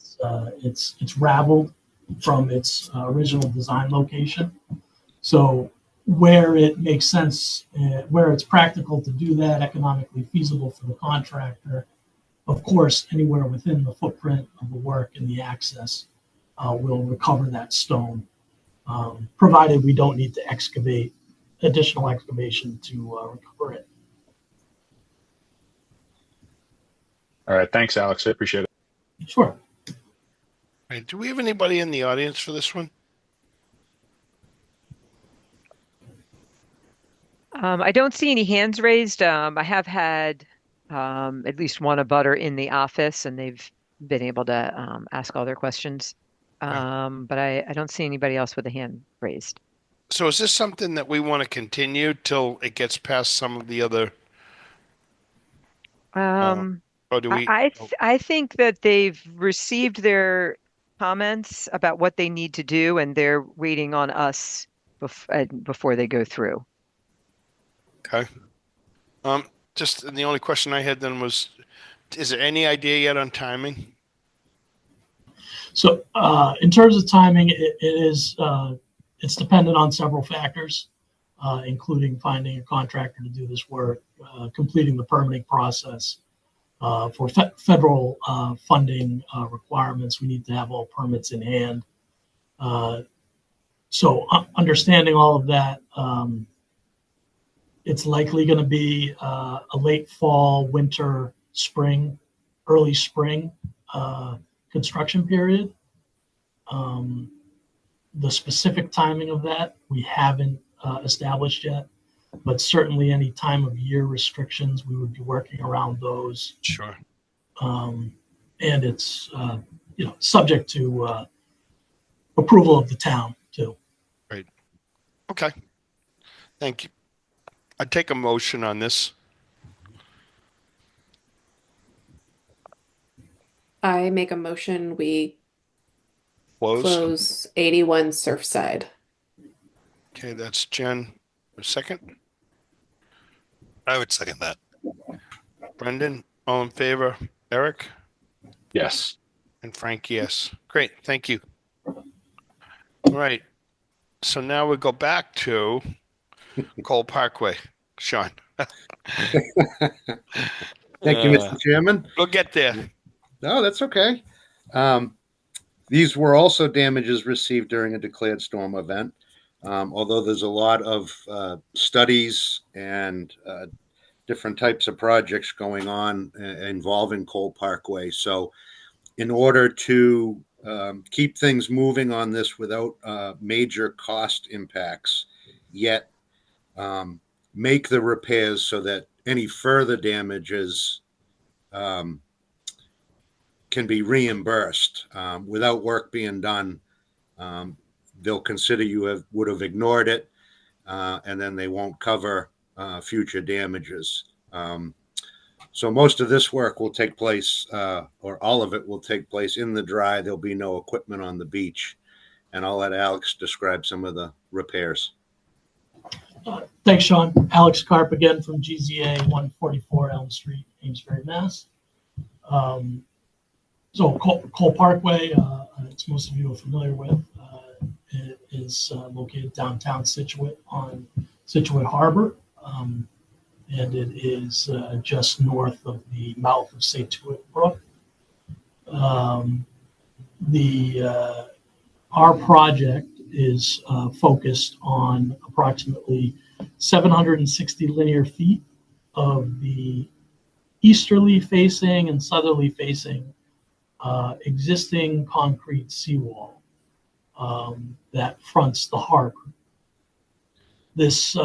it's raveled from its original design location. So where it makes sense, where it's practical to do that, economically feasible for the contractor, of course, anywhere within the footprint of the work and the access, will recover that stone, provided we don't need to excavate additional excavation to recover it. All right. Thanks, Alex. I appreciate it. Sure. Right. Do we have anybody in the audience for this one? I don't see any hands raised. I have had at least one abutter in the office, and they've been able to ask all their questions. But I don't see anybody else with a hand raised. So is this something that we want to continue till it gets past some of the other, or do we? I think that they've received their comments about what they need to do, and they're waiting on us before they go through. Okay. Just the only question I had then was, is there any idea yet on timing? So in terms of timing, it's dependent on several factors, including finding a contractor to do this work, completing the permitting process. For federal funding requirements, we need to have all permits in hand. So understanding all of that, it's likely going to be a late fall, winter, spring, early spring construction period. The specific timing of that we haven't established yet, but certainly any time of year restrictions, we would be working around those. Sure. And it's subject to approval of the town too. Right. Okay. Thank you. I'd take a motion on this. I make a motion we Close. close 81 Surfside. Okay, that's Jen. A second. I would second that. Brendan, all in favor? Eric? Yes. And Frank, yes. Great, thank you. All right. So now we go back to Cole Parkway. Sean. Thank you, Mr. Chairman. We'll get there. No, that's okay. These were also damages received during a declared storm event, although there's a lot of studies and different types of projects going on involving Cole Parkway. So in order to keep things moving on this without major cost impacts, yet make the repairs so that any further damages can be reimbursed without work being done. They'll consider you would have ignored it, and then they won't cover future damages. So most of this work will take place, or all of it will take place in the dry. There'll be no equipment on the beach, and I'll let Alex describe some of the repairs. Thanks, Sean. Alex Karp again from GZA 144 Elm Street, Amesbury, Mass. So Cole Parkway, as most of you are familiar with, it is located downtown Scituate on Scituate Harbor, and it is just north of the mouth of Scituate Brook. Our project is focused on approximately 760 linear feet of the easterly facing and southerly facing existing concrete seawall that fronts the harbor. This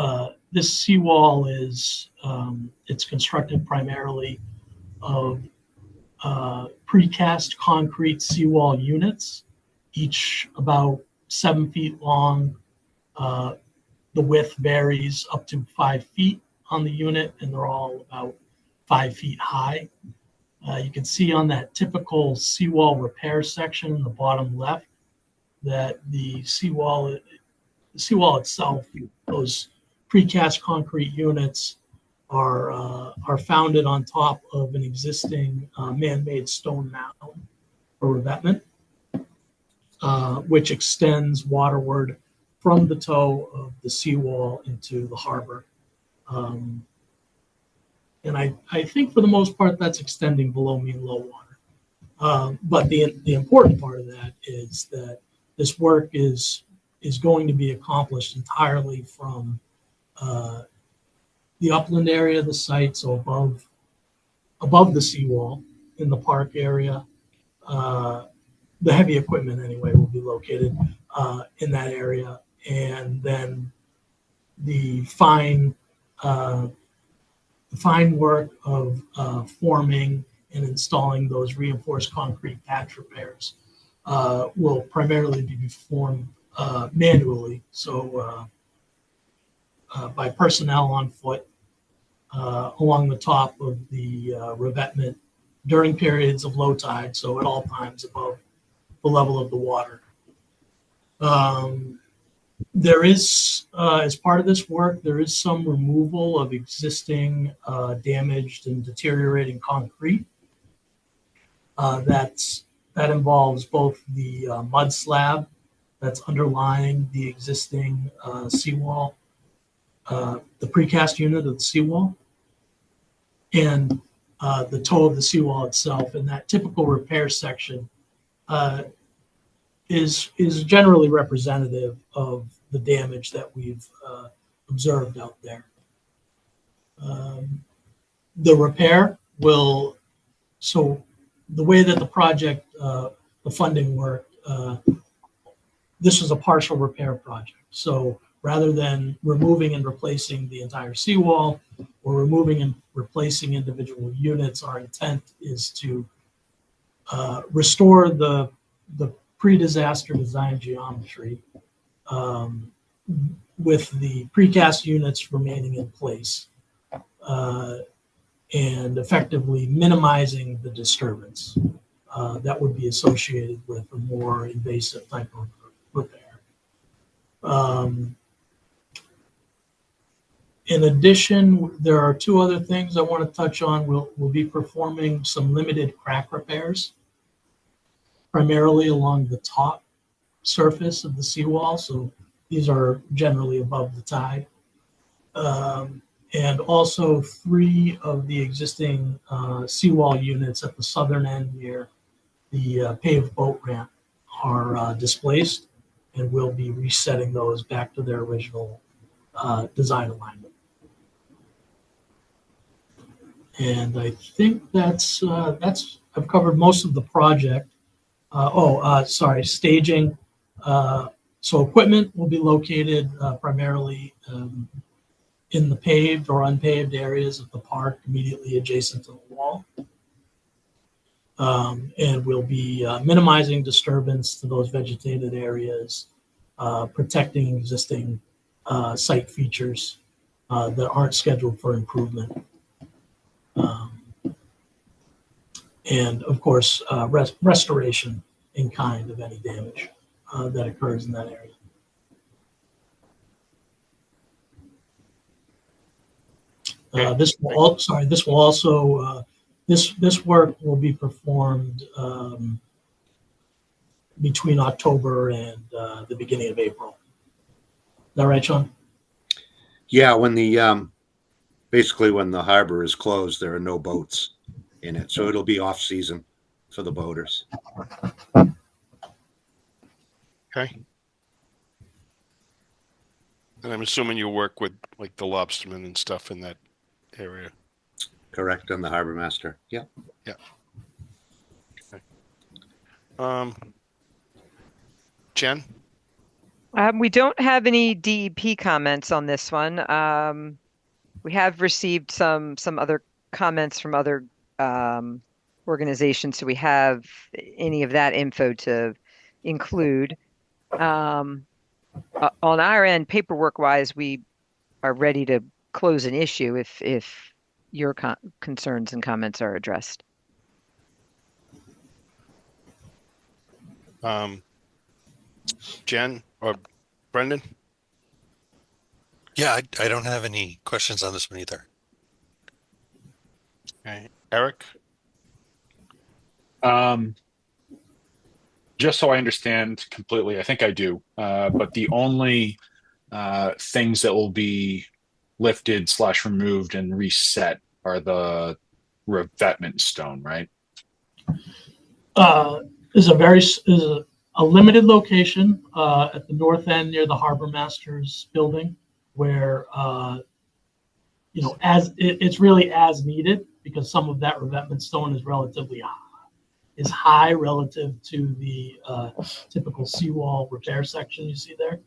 seawall is it's constructed primarily of precast concrete seawall units, each about 7 feet long. The width varies up to 5 feet on the unit, and they're all about 5 feet high. You can see on that typical seawall repair section in the bottom left that the seawall itself, those precast concrete units are founded on top of an existing man-made stone mound or revetment, which extends waterward from the toe of the seawall into the harbor. And I think for the most part that's extending below mean low water. But the important part of that is that this work is going to be accomplished entirely from the upland area of the site, so above the seawall in the park area. The heavy equipment anyway will be located in that area, and then the fine work of forming and installing those reinforced concrete patch repairs will primarily be performed manually, so by personnel on foot along the top of the revetment during periods of low tide, so at all times above the level of the water. There is, as part of this work, there is some removal of existing damaged and deteriorating concrete. That involves both the mud slab that's underlying the existing seawall, the precast unit of the seawall, and the toe of the seawall itself. And that typical repair section is generally representative of the damage that we've observed out there. The repair will, so the way that the project, the funding worked, this was a partial repair project. So rather than removing and replacing the entire seawall or removing and replacing individual units, our intent is to restore the pre-disaster design geometry with the precast units remaining in place and effectively minimizing the disturbance that would be associated with a more invasive type of repair. In addition, there are two other things I want to touch on. We'll be performing some limited crack repairs, primarily along the top surface of the seawall. So these are generally above the tide. And also 3 of the existing seawall units at the southern end near the paved boat ramp are displaced, and we'll be resetting those back to their original design alignment. And I think that's I've covered most of the project. Staging. So equipment will be located primarily in the paved or unpaved areas of the park immediately adjacent to the wall. And we'll be minimizing disturbance to those vegetated areas, protecting existing site features that aren't scheduled for improvement. And of course, restoration in kind of any damage that occurs in that area. This work will be performed between October and the beginning of April. Is that right, Sean? Yeah, when the basically when the harbor is closed, there are no boats in it, so it'll be off season for the boaters. Okay. And I'm assuming you work with like the lobstermen and stuff in that area. Correct, and the harbor master. Yeah. Yeah. Okay. Jen? We don't have any DEP comments on this one. We have received some other comments from other um, organizations, so we have any of that info to include. On our end, paperwork wise, we are ready to close an issue if your concerns and comments are addressed. Jen or Brendan? Yeah, I don't have any questions on this one either. Okay. Eric? Just so I understand completely, I think I do. But the only things that will be lifted slash removed and reset are the revetment stone, right? Is a very is a limited location at the north end near the Harbor Masters building, where as it's really as needed, because some of that revetment stone is relatively high relative to the typical seawall repair section you see there.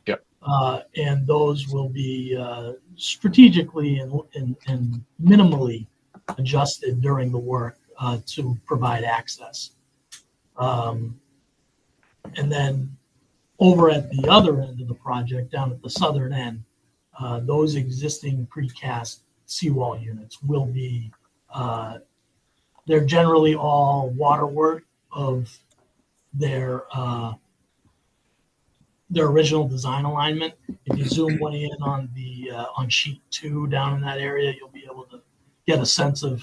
Yep. And those will be strategically and minimally adjusted during the work to provide access. And then over at the other end of the project, down at the southern end, those existing precast seawall units will be, they're generally all waterwork of their original design alignment. If you zoom one in on the on sheet 2 down in that area, you'll be able to get a sense of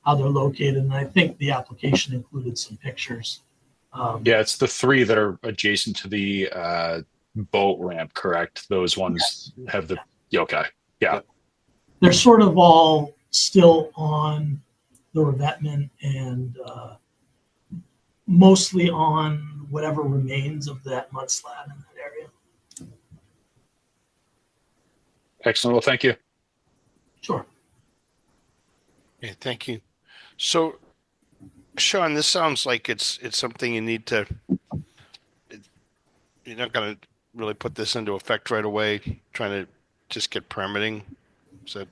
how they're located. And I think the application included some pictures. Yeah, it's the three that are adjacent to the boat ramp, correct? Those ones have the okay. Yeah. They're sort of all still on the revetment and mostly on whatever remains of that mud slab in that area. Excellent. Well, thank you. Sure. Okay, thank you. So, Sean, this sounds like it's something you need to. You're not going to really put this into effect right away. Trying to just get permitting. So,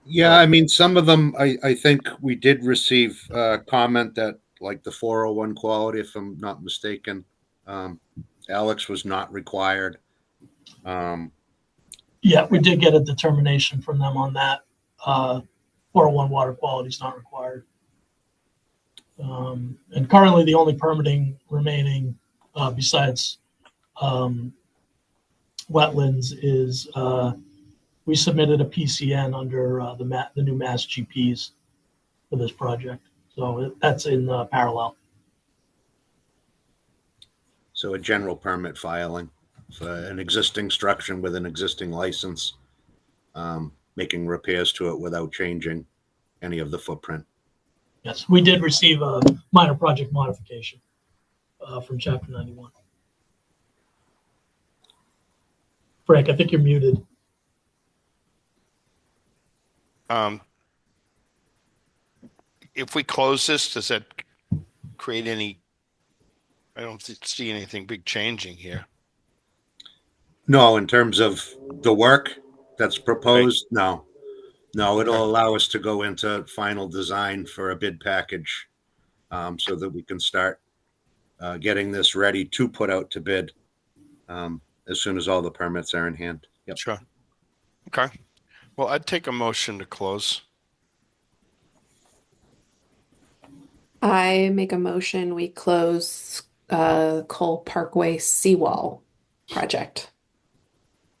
Yeah, I mean, some of them, I think we did receive comment that like the 401 quality, if I'm not mistaken, Alex was not required. Yeah, we did get a determination from them on that. 401 water quality is not required. And currently the only permitting remaining besides wetlands is we submitted a PCN under the new Mass GPs for this project. So that's in parallel. So a general permit filing for an existing structure with an existing license, making repairs to it without changing any of the footprint. Yes, we did receive a minor project modification from Chapter 91. Frank, I think you're muted. if we close this, does that create any? I don't see anything big changing here. No, in terms of the work that's proposed, no. No, it'll Okay. allow us to go into final design for a bid package, so that we can start getting this ready to put out to bid as soon as all the permits are in hand. Yep. Sure. Okay. Well, I'd take a motion to close. I make a motion, we close Cole Parkway seawall project.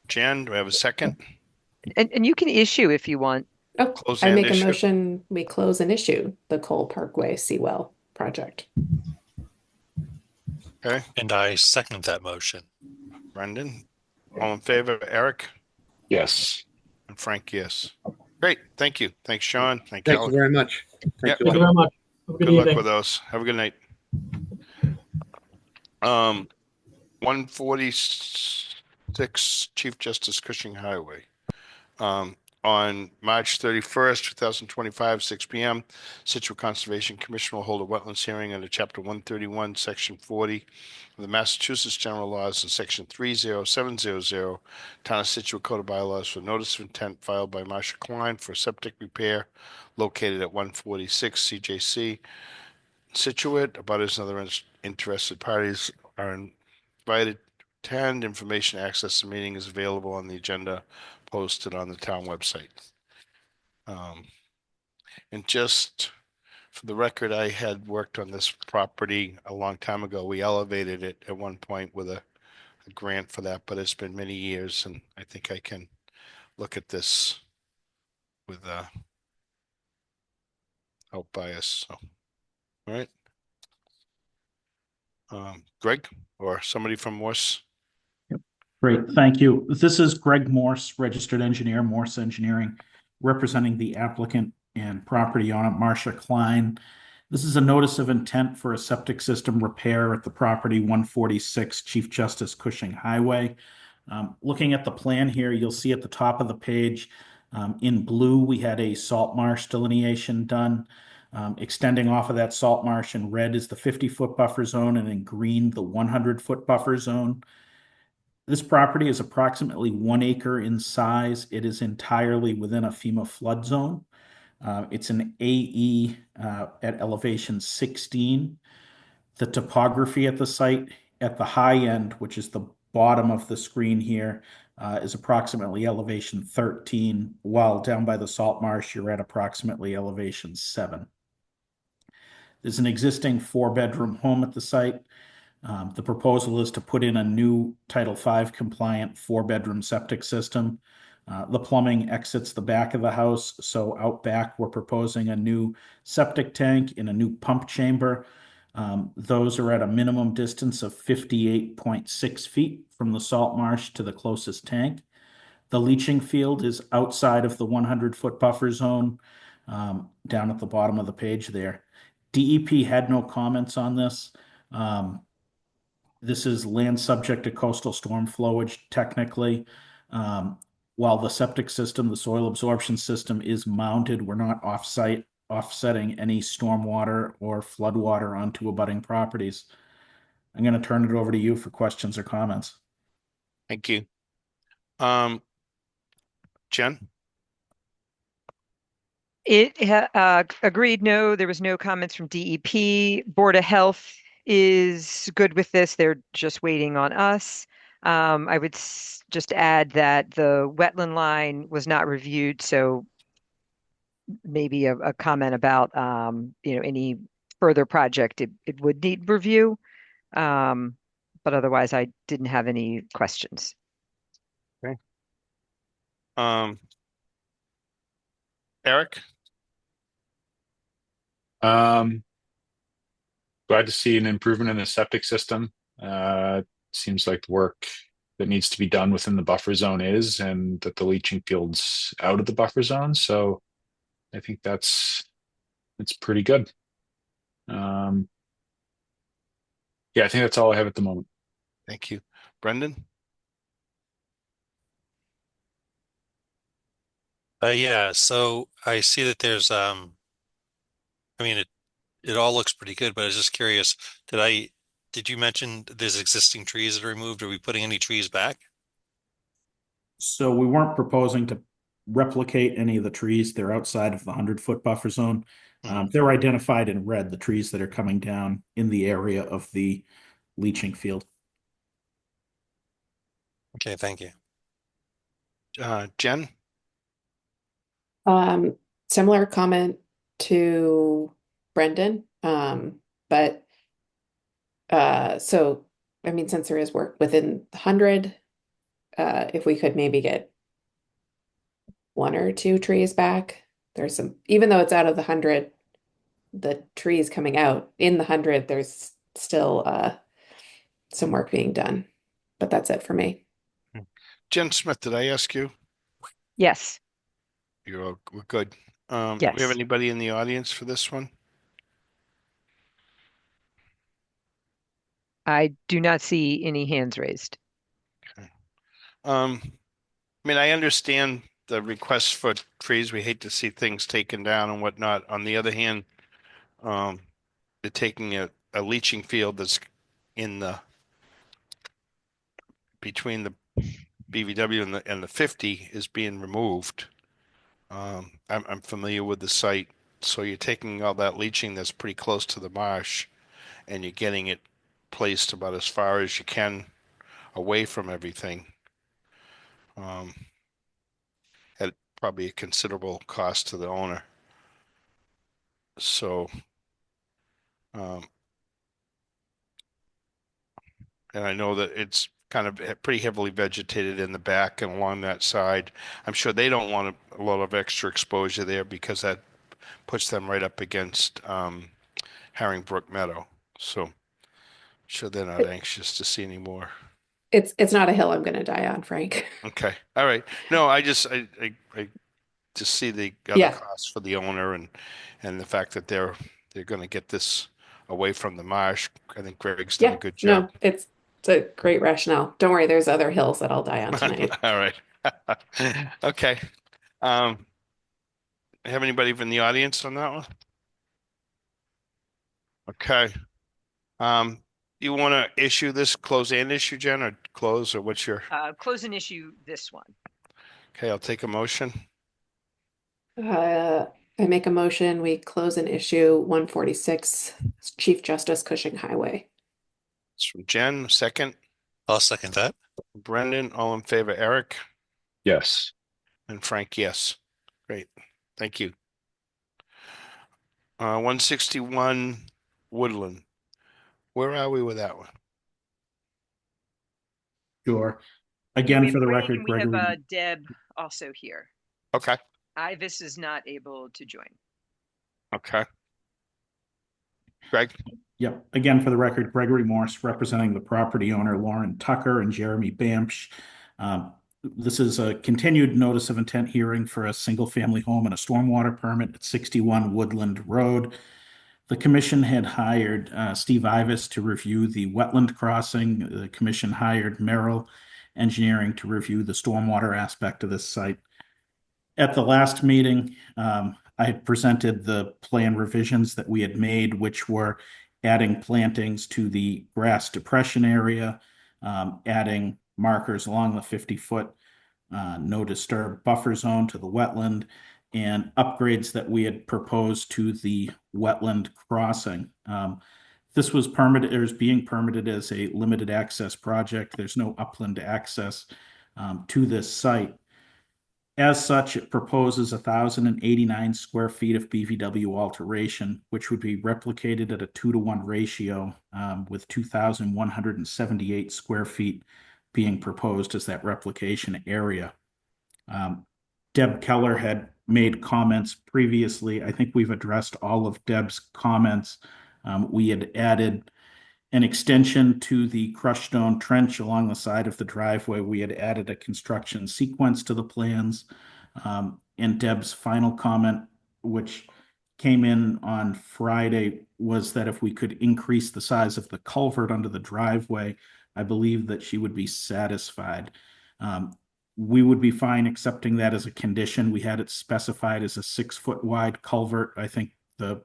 Jan, do I have a second? And you can issue if you want. Oh, Close I and make a issue. motion, we close and issue the Cole Parkway seawall project. Okay. And I second that motion. Brendan, all in favor? Eric Yes. and Frank, yes. Great. Thank you. Thanks, Sean. Thank you very much. Yep. you. Thank you very much. Have a good Good luck evening. with those. Have a good night. 146 Chief Justice Cushing Highway. on March 31st, 2025, 6 p.m., Situate Conservation Commission will hold a wetlands hearing under Chapter 131, Section 40 of the Massachusetts General Laws and Section 30700, Town of Situate Code of Bylaws for notice of intent filed by Marsha Klein for septic repair located at 146 CJC Scituate. Abutters and other interested parties are invited to attend. Information to access the meeting is available on the agenda posted on the town website. And just for the record, I had worked on this property a long time ago. We elevated it at one point with a grant for that, but it's been many years, and I think I can look at this with help bias. So, all right. Greg or somebody from Morse. Great, thank you. This is Greg Morse, registered engineer, Morse Engineering, representing the applicant and property owner, Marcia Klein. This is a notice of intent for a septic system repair at the property 146 Chief Justice Cushing Highway. Looking at the plan here, you'll see at the top of the page, in blue, we had a salt marsh delineation done. Extending off of that salt marsh in red is the 50-foot buffer zone, and in green, the 100-foot buffer zone. This property is approximately 1 acre in size. It is entirely within a FEMA flood zone. It's an AE at elevation 16. The topography at the site at the high end, which is the bottom of the screen here, is approximately elevation 13, while down by the salt marsh, you're at approximately elevation 7. There's an existing 4-bedroom home at the site. The proposal is to put in a new Title V compliant 4-bedroom septic system. The plumbing exits the back of the house, so out back we're proposing a new septic tank and a new pump chamber. Those are at a minimum distance of 58.6 feet from the salt marsh to the closest tank. The leaching field is outside of the 100-foot buffer zone, down at the bottom of the page there. DEP had no comments on this. This is land subject to coastal storm flowage technically. While the septic system, the soil absorption system is mounted, we're not offsetting any stormwater or floodwater onto abutting properties. I'm going to turn it over to you for questions or comments. Thank you. Jen? Agreed, no, there was no comments from DEP. Board of Health is good with this. They're just waiting on us. I would just add that the wetland line was not reviewed, so maybe a comment about any further project it would need review. But otherwise, I didn't have any questions. Okay. Eric? Glad to see an improvement in the septic system. Seems like the work that needs to be done within the buffer zone is, and that the leaching field's out of the buffer zone. So I think that's pretty good. Yeah, I think that's all I have at the moment. Thank you. Brendan? Yeah, so I see that there's I mean it all looks pretty good, but I was just curious, did you mention there's existing trees that are removed? Are we putting any trees back? So we weren't proposing to replicate any of the trees. They're outside of the 100-foot buffer zone. They're identified in red, the trees that are coming down in the area of the leaching field. Okay, thank you. Jen? Similar comment to Brendan, but so I mean, since there is work within the 100, if we could maybe get 1 or 2 trees back. There's some, even though it's out of the 100, the trees coming out in the 100, there's still some work being done. But that's it for me. Jen Smith, did I ask you? Yes. We're good. Do we have Yes. anybody in the audience for this one? I do not see any hands raised. Okay. I mean, I understand the requests for trees. We hate to see things taken down and whatnot. On the other hand, they're taking a leaching field that's in the between the BVW and the 50 is being removed. I'm familiar with the site, so you're taking all that leaching that's pretty close to the marsh, and you're getting it placed about as far as you can away from everything. At probably a considerable cost to the owner. So, um, and I know that it's kind of pretty heavily vegetated in the back and along that side. I'm sure they don't want a lot of extra exposure there because that puts them right up against Herringbrook Meadow. So, I'm sure they're not anxious to see any more. It's not a hill I'm going to die on, Frank. Okay, all right. No, I just see the other Yeah, costs for the owner and the fact that they're going to get this away from the marsh. I think Greg's done a yeah, good job. no, it's a great rationale. Don't worry, there's other hills that I'll die on tonight. All right. Okay. Um, have anybody from the audience on that one? Okay. Um, you want to issue this close and issue, Jen, or close, or what's your? Close and issue this one. Okay, I'll take a motion. I make a motion, we close an issue 146, Chief Justice Cushing Highway. It's from Jen, second. I'll second that. Brendan, all in favor. Eric Yes. and Frank, yes. Great. Thank you. 161 Woodland. Where are we with that one? Sure. Again, We have for the Frank record, and we have Gregory. Deb also here. Okay. Ivis is not able to join. Okay. Greg? Yep. Again, for the record, Gregory Morse representing the property owner Lauren Tucker and Jeremy Bamsch. This is a continued notice of intent hearing for a single-family home and a stormwater permit at 61 Woodland Road. The commission had hired Steve Ivis to review the wetland crossing. The commission hired Merrill Engineering to review the stormwater aspect of this site. At the last meeting, I had presented the plan revisions that we had made, which were adding plantings to the grass depression area, adding markers along the 50-foot no disturb buffer zone to the wetland, and upgrades that we had proposed to the wetland crossing. This was permitted, or is being permitted as a limited access project. There's no upland access to this site. As such, it proposes 1,089 square feet of BVW alteration, which would be replicated at a 2-to-1 ratio, with 2,178 square feet being proposed as that replication area. Deb Keller had made comments previously. I think we've addressed all of Deb's comments. We had added an extension to the crushed stone trench along the side of the driveway. We had added a construction sequence to the plans. And Deb's final comment, which came in on Friday, was that if we could increase the size of the culvert under the driveway, I believe that she would be satisfied. We would be fine accepting that as a condition. We had it specified as a 6-foot wide culvert. I think the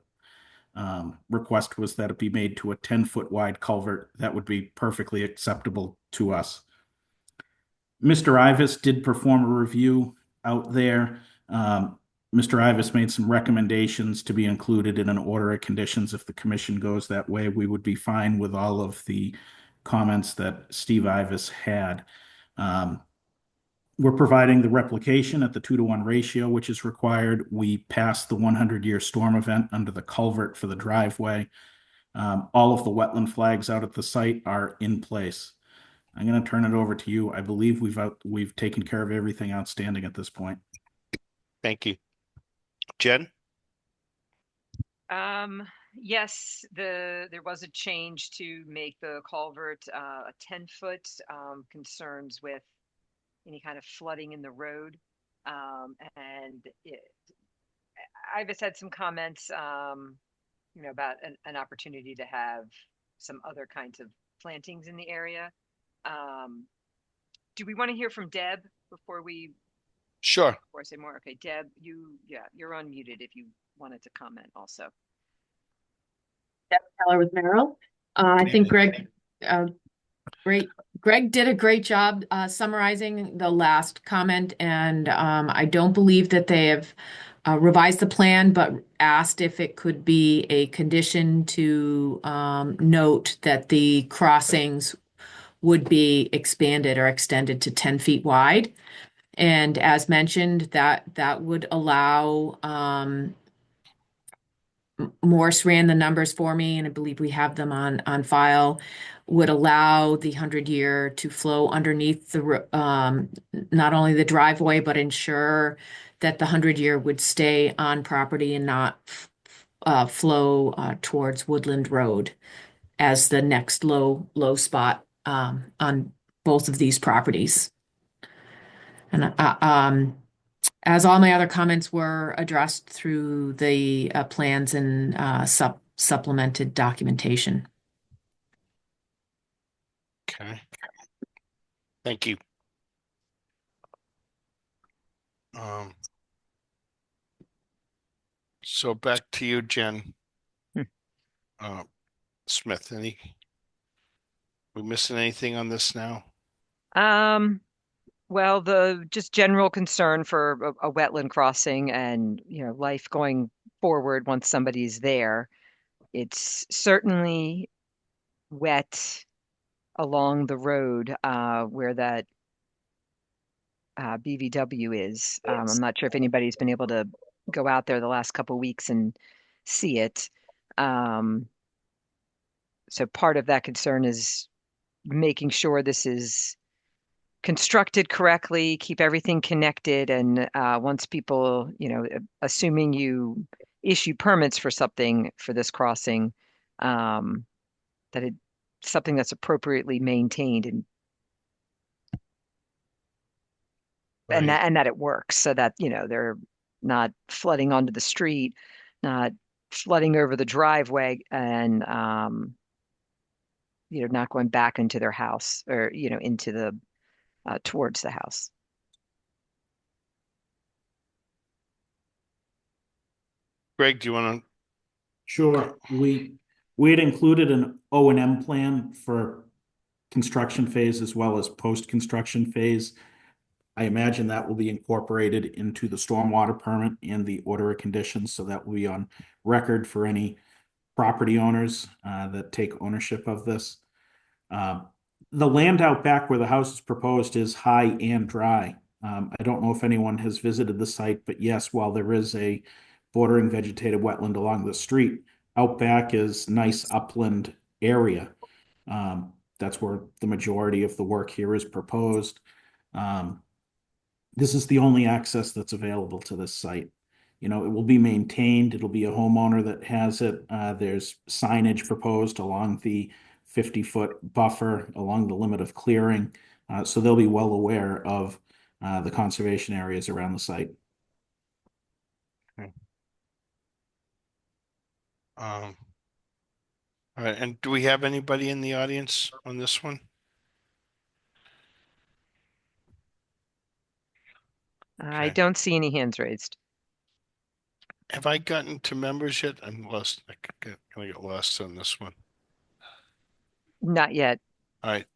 request was that it be made to a 10-foot wide culvert. That would be perfectly acceptable to us. Mr. Ivis did perform a review out there. Mr. Ivis made some recommendations to be included in an order of conditions. If the commission goes that way, we would be fine with all of the comments that Steve Ivis had. We're providing the replication at the 2-to-1 ratio, which is required. We passed the 100-year storm event under the culvert for the driveway. All of the wetland flags out at the site are in place. I'm going to turn it over to you. I believe we've taken care of everything outstanding at this point. Thank you. Jen? Yes, there was a change to make the culvert a 10-foot, concerns with any kind of flooding in the road. And I've had some comments, about an opportunity to have some other kinds of plantings in the area. Do we want to hear from Deb before we Sure. Or say more. Okay, Deb, you're unmuted if you wanted to comment also. Deb Keller with Merrill. I think Greg, uh, great. Greg did a great job summarizing the last comment, and I don't believe that they have revised the plan, but asked if it could be a condition to note that the crossings would be expanded or extended to 10 feet wide. And as mentioned, that would allow Morse ran the numbers for me, and I believe we have them on file, would allow the 100-year to flow underneath not only the driveway, but ensure that the 100-year would stay on property and not flow towards Woodland Road as the next low spot on both of these properties. And as all my other comments were addressed through the plans and supplemented documentation. Okay. Thank you. So back to you, Jen. Smith, we missing anything on this now? Well, the just general concern for a wetland crossing and, life going forward once somebody's there. It's certainly wet along the road where that BVW is. I'm not sure if anybody's been able to go out there the last couple of weeks and see it. So part of that concern is making sure this is constructed correctly, keep everything connected, and once people, assuming you issue permits for something for this crossing, that it's something that's appropriately maintained and Right. that it works so that, they're not flooding onto the street, not flooding over the driveway, and not going back into their house or, into the towards the house. Greg, do you want to? Sure. We had included an O&M plan for construction phase as well as post-construction phase. I imagine that will be incorporated into the stormwater permit and the order of conditions, so that will be on record for any property owners that take ownership of this. The land out back where the house is proposed is high and dry. I don't know if anyone has visited the site, but yes, while there is a bordering vegetated wetland along the street, out back is nice upland area. That's where the majority of the work here is proposed. This is the only access that's available to this site. It will be maintained. It'll be a homeowner that has it. There's signage proposed along the 50-foot buffer along the limit of clearing. So they'll be well aware of the conservation areas around the site. Okay. All right. And do we have anybody in the audience on this one? I Okay. don't see any hands raised. Have I gotten to members yet? I'm lost. I'm gonna get lost on this one. Not yet. All right.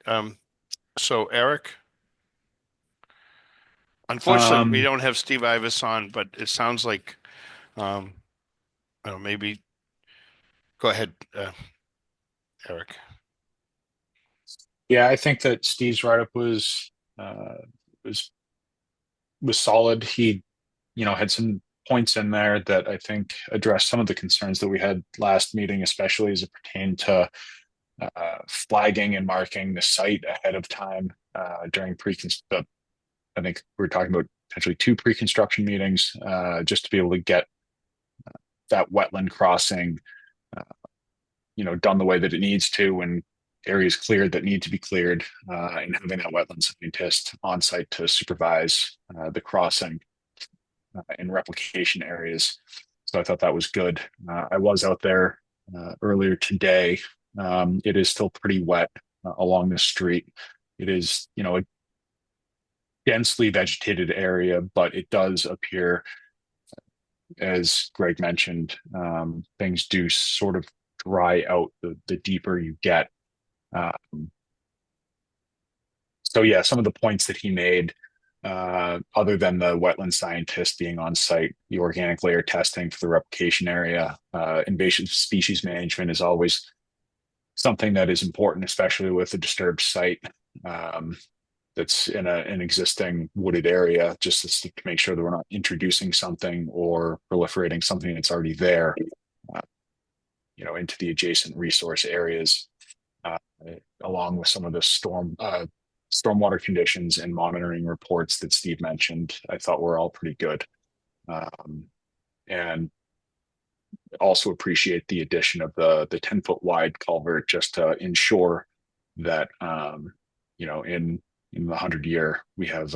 So Eric, unfortunately, we don't have Steve Ivis on, but it sounds like, I don't know, maybe go ahead, Eric. Yeah, I think that Steve's write-up was solid. He, had some points in there that I think addressed some of the concerns that we had last meeting, especially as it pertained to flagging and marking the site ahead of time during pre-construction. I think we were talking about potentially 2 pre-construction meetings just to be able to get that wetland crossing, done the way that it needs to, and areas cleared that need to be cleared, and having that wetland scientist on site to supervise the crossing in replication areas. So I thought that was good. I was out there earlier today. It is still pretty wet along the street. It is, densely vegetated area, but it does appear, as Greg mentioned, things do sort of dry out the deeper you get. So yeah, some of the points that he made, other than the wetland scientist being on site, the organic layer testing for the replication area, invasive species management is always something that is important, especially with a disturbed site that's in an existing wooded area, just to make sure that we're not introducing something or proliferating something that's already there, uh, into the adjacent resource areas, uh, along with some of the stormwater conditions and monitoring reports that Steve mentioned. I thought were all pretty good, and also appreciate the addition of the 10-foot wide culvert just to ensure that in the 100-year we have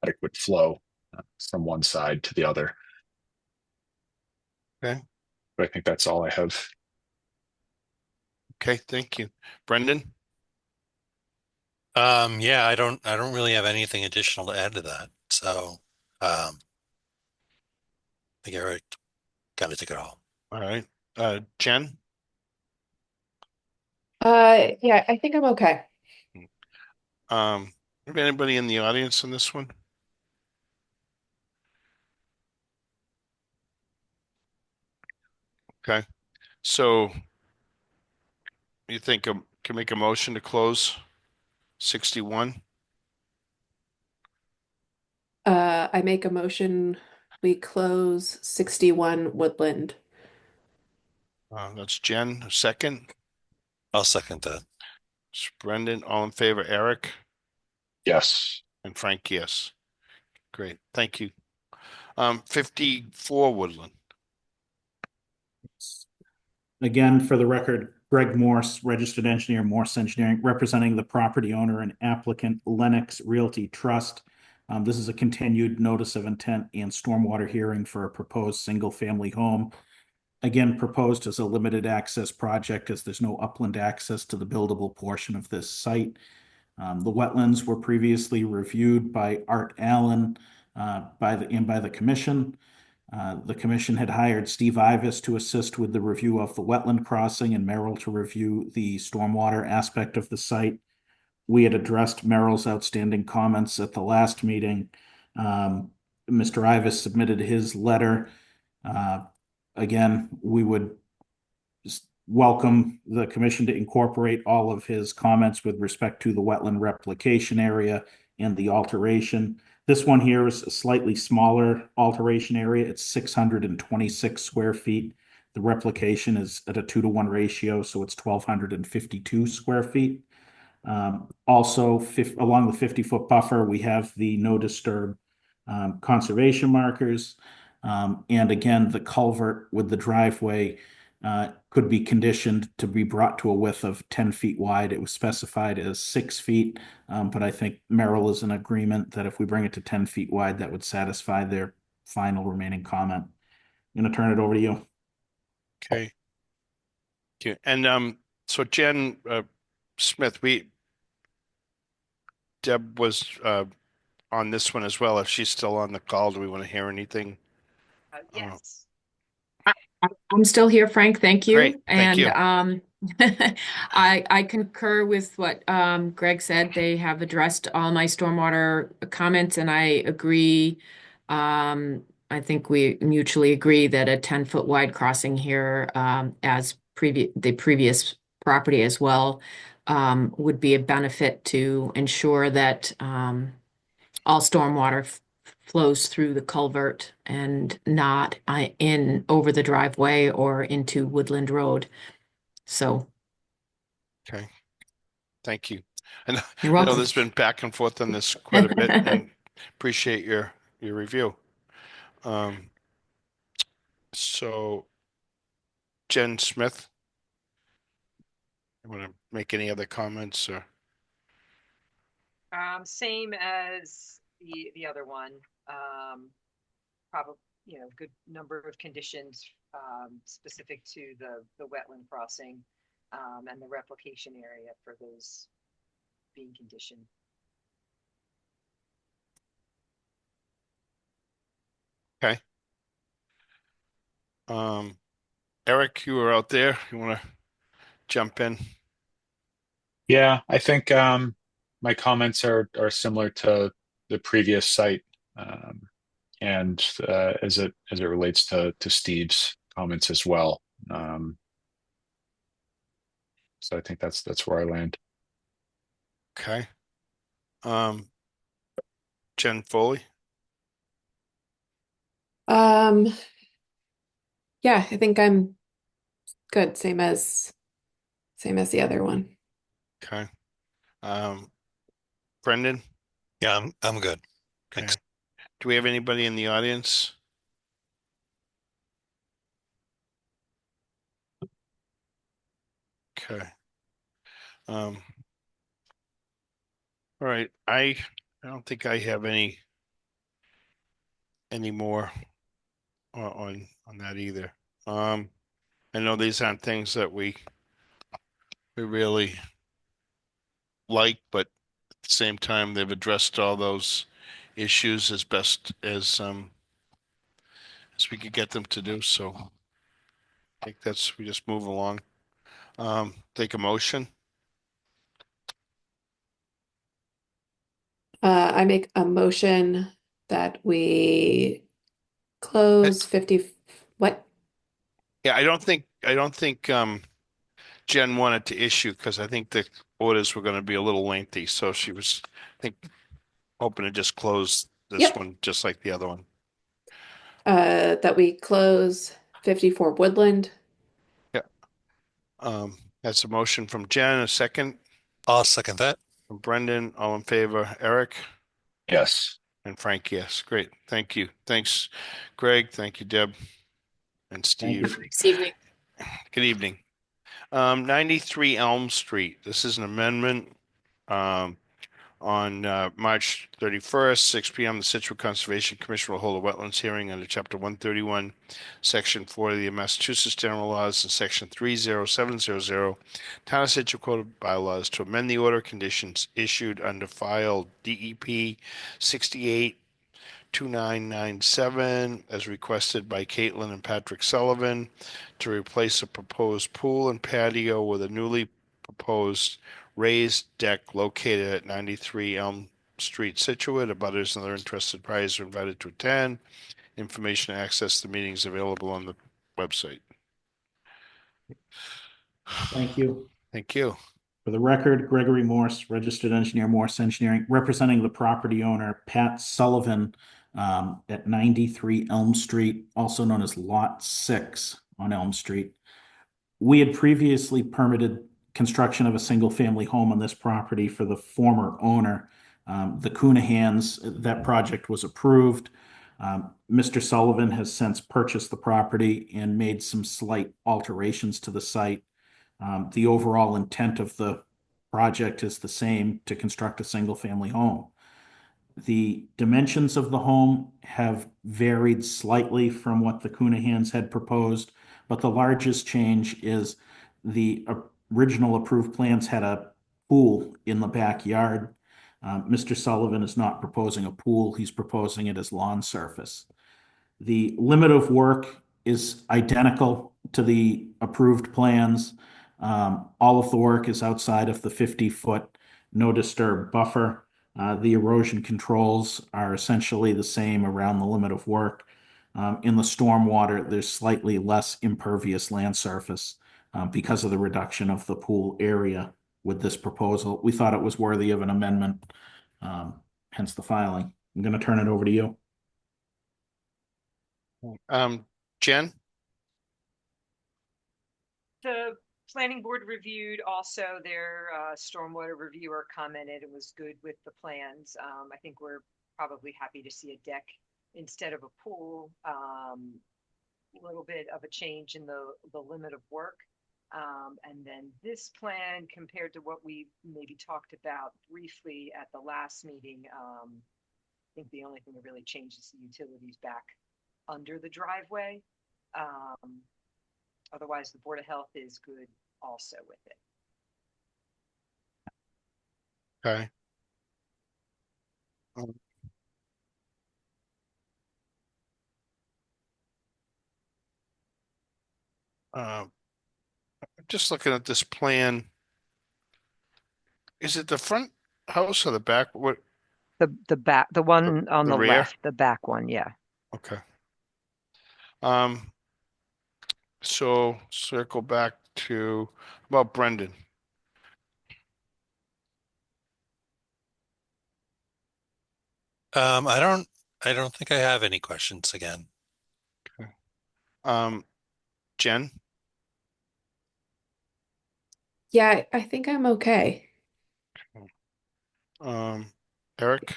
adequate flow from one side to the other. Okay. But I think that's all I have. Okay, thank you. Brendan? Yeah, I don't really have anything additional to add to that. So, I think Eric kind of took it all. All right. Jen? Yeah, I think I'm okay. Have anybody in the audience on this one? Okay. So you think can make a motion to close 61? I make a motion, we close 61 Woodland. That's Jen. A second. I'll second that. It's Brendan. All in favor, Eric Yes. and Frank, yes. Great. Thank you. 54 Woodland. Again, for the record, Greg Morse, registered engineer, Morse Engineering, representing the property owner and applicant Lennox Realty Trust. This is a continued notice of intent and stormwater hearing for a proposed single-family home. Again, proposed as a limited access project as there's no upland access to the buildable portion of this site. The wetlands were previously reviewed by Art Allen by the commission. The commission had hired Steve Ivis to assist with the review of the wetland crossing and Merrill to review the stormwater aspect of the site. We had addressed Merrill's outstanding comments at the last meeting. Mr. Ivis submitted his letter. Again, we would welcome the commission to incorporate all of his comments with respect to the wetland replication area and the alteration. This one here is a slightly smaller alteration area. It's 626 square feet. The replication is at a 2-to-1 ratio, so it's 1,252 square feet. Also, along the 50-foot buffer, we have the no disturb conservation markers. And again, the culvert with the driveway could be conditioned to be brought to a width of 10 feet wide. It was specified as 6 feet, but I think Merrill is in agreement that if we bring it to 10 feet wide, that would satisfy their final remaining comment. I'm going to turn it over to you. Okay. Okay. And so Jen Smith, Deb was on this one as well. If she's still on the call, do we want to hear anything? Yes. I'm still here, Frank. Thank you. Great. Thank you. I concur with what Greg said. They have addressed all my stormwater comments, and I agree. I think we mutually agree that a 10-foot wide crossing here, as the previous property as well, would be a benefit to ensure that all stormwater flows through the culvert and not in over the driveway or into Woodland Road. So, Okay. Thank you. And you're I know welcome. there's been back and forth on this quite a bit, and appreciate your review. So Jen Smith, you want to make any other comments or? Same as the other one. Probably, good number of conditions specific to the wetland crossing and the replication area for those being conditioned. Okay. Eric, you were out there. You want to jump in? Yeah, I think my comments are similar to the previous site, um, and as it relates to Steve's comments as well. Um, so I think that's where I land. Okay. Um, Jen Foley. Um, yeah, I think I'm good. Same as the other one. Okay. Um, Brendan. Yeah, I'm good. Okay. Thanks. Do we have anybody in the audience? Okay. Um, all right. I don't think I have any more on that either. I know these aren't things that we really like, but at the same time, they've addressed all those issues as best as we could get them to do. So I think we just move along. Take a motion. I make a motion that we close 50, what? Yeah, I don't think Jen wanted to issue because I think the orders were going to be a little lengthy. So she was, I think, hoping to just close this Yep. one just like the other one. That we close 54 Woodland. Yeah. That's a motion from Jen, a second I'll second that. from Brendan. All in favor, Eric Yes. and Frank. Yes, great. Thank you. Thanks, Greg. Thank you, Deb and Thank you. Steve. This evening. Good evening. 93 Elm Street. This is an amendment. Um, on March 31st, 6 p.m., the Scituate Conservation Commission will hold a wetlands hearing under Chapter 131, Section 4 of the Massachusetts General Laws and Section 30700, Town of Scituate Code of Bylaws to amend the order of conditions issued under file DEP 682997 as requested by Caitlin and Patrick Sullivan to replace a proposed pool and patio with a newly proposed raised deck located at 93 Elm Street, Scituate. Abutters and other interested parties are invited to attend. Information to access the meetings available on the website. Thank you. Thank you. For the record, Gregory Morse, registered engineer, Morse Engineering, representing the property owner, Pat Sullivan, at 93 Elm Street, also known as Lot 6 on Elm Street. We had previously permitted construction of a single-family home on this property for the former owner, the Coonahans. That project was approved. Mr. Sullivan has since purchased the property and made some slight alterations to the site. The overall intent of the project is the same, to construct a single-family home. The dimensions of the home have varied slightly from what the Coonahans had proposed, but the largest change is the original approved plans had a pool in the backyard. Mr. Sullivan is not proposing a pool, he's proposing it as lawn surface. The limit of work is identical to the approved plans. All of the work is outside of the 50-foot no disturb buffer. The erosion controls are essentially the same around the limit of work. In the stormwater, there's slightly less impervious land surface because of the reduction of the pool area with this proposal. We thought it was worthy of an amendment, hence the filing. I'm going to turn it over to you. Jen? The planning board reviewed also their stormwater reviewer commented it was good with the plans. I think we're probably happy to see a deck instead of a pool. A little bit of a change in the limit of work. And then this plan compared to what we maybe talked about briefly at the last meeting, I think the only thing that really changed is the utilities back under the driveway. Otherwise, the Board of Health is good also with it. Okay. Um, Uh, just looking at this plan. Is it the front house or the back? What, The back, the one on the the rear? left, the back one, yeah. Okay. Um, so circle back to about Brendan. I don't think I have any questions again. Okay. Jen, Yeah, I think I'm okay. Eric,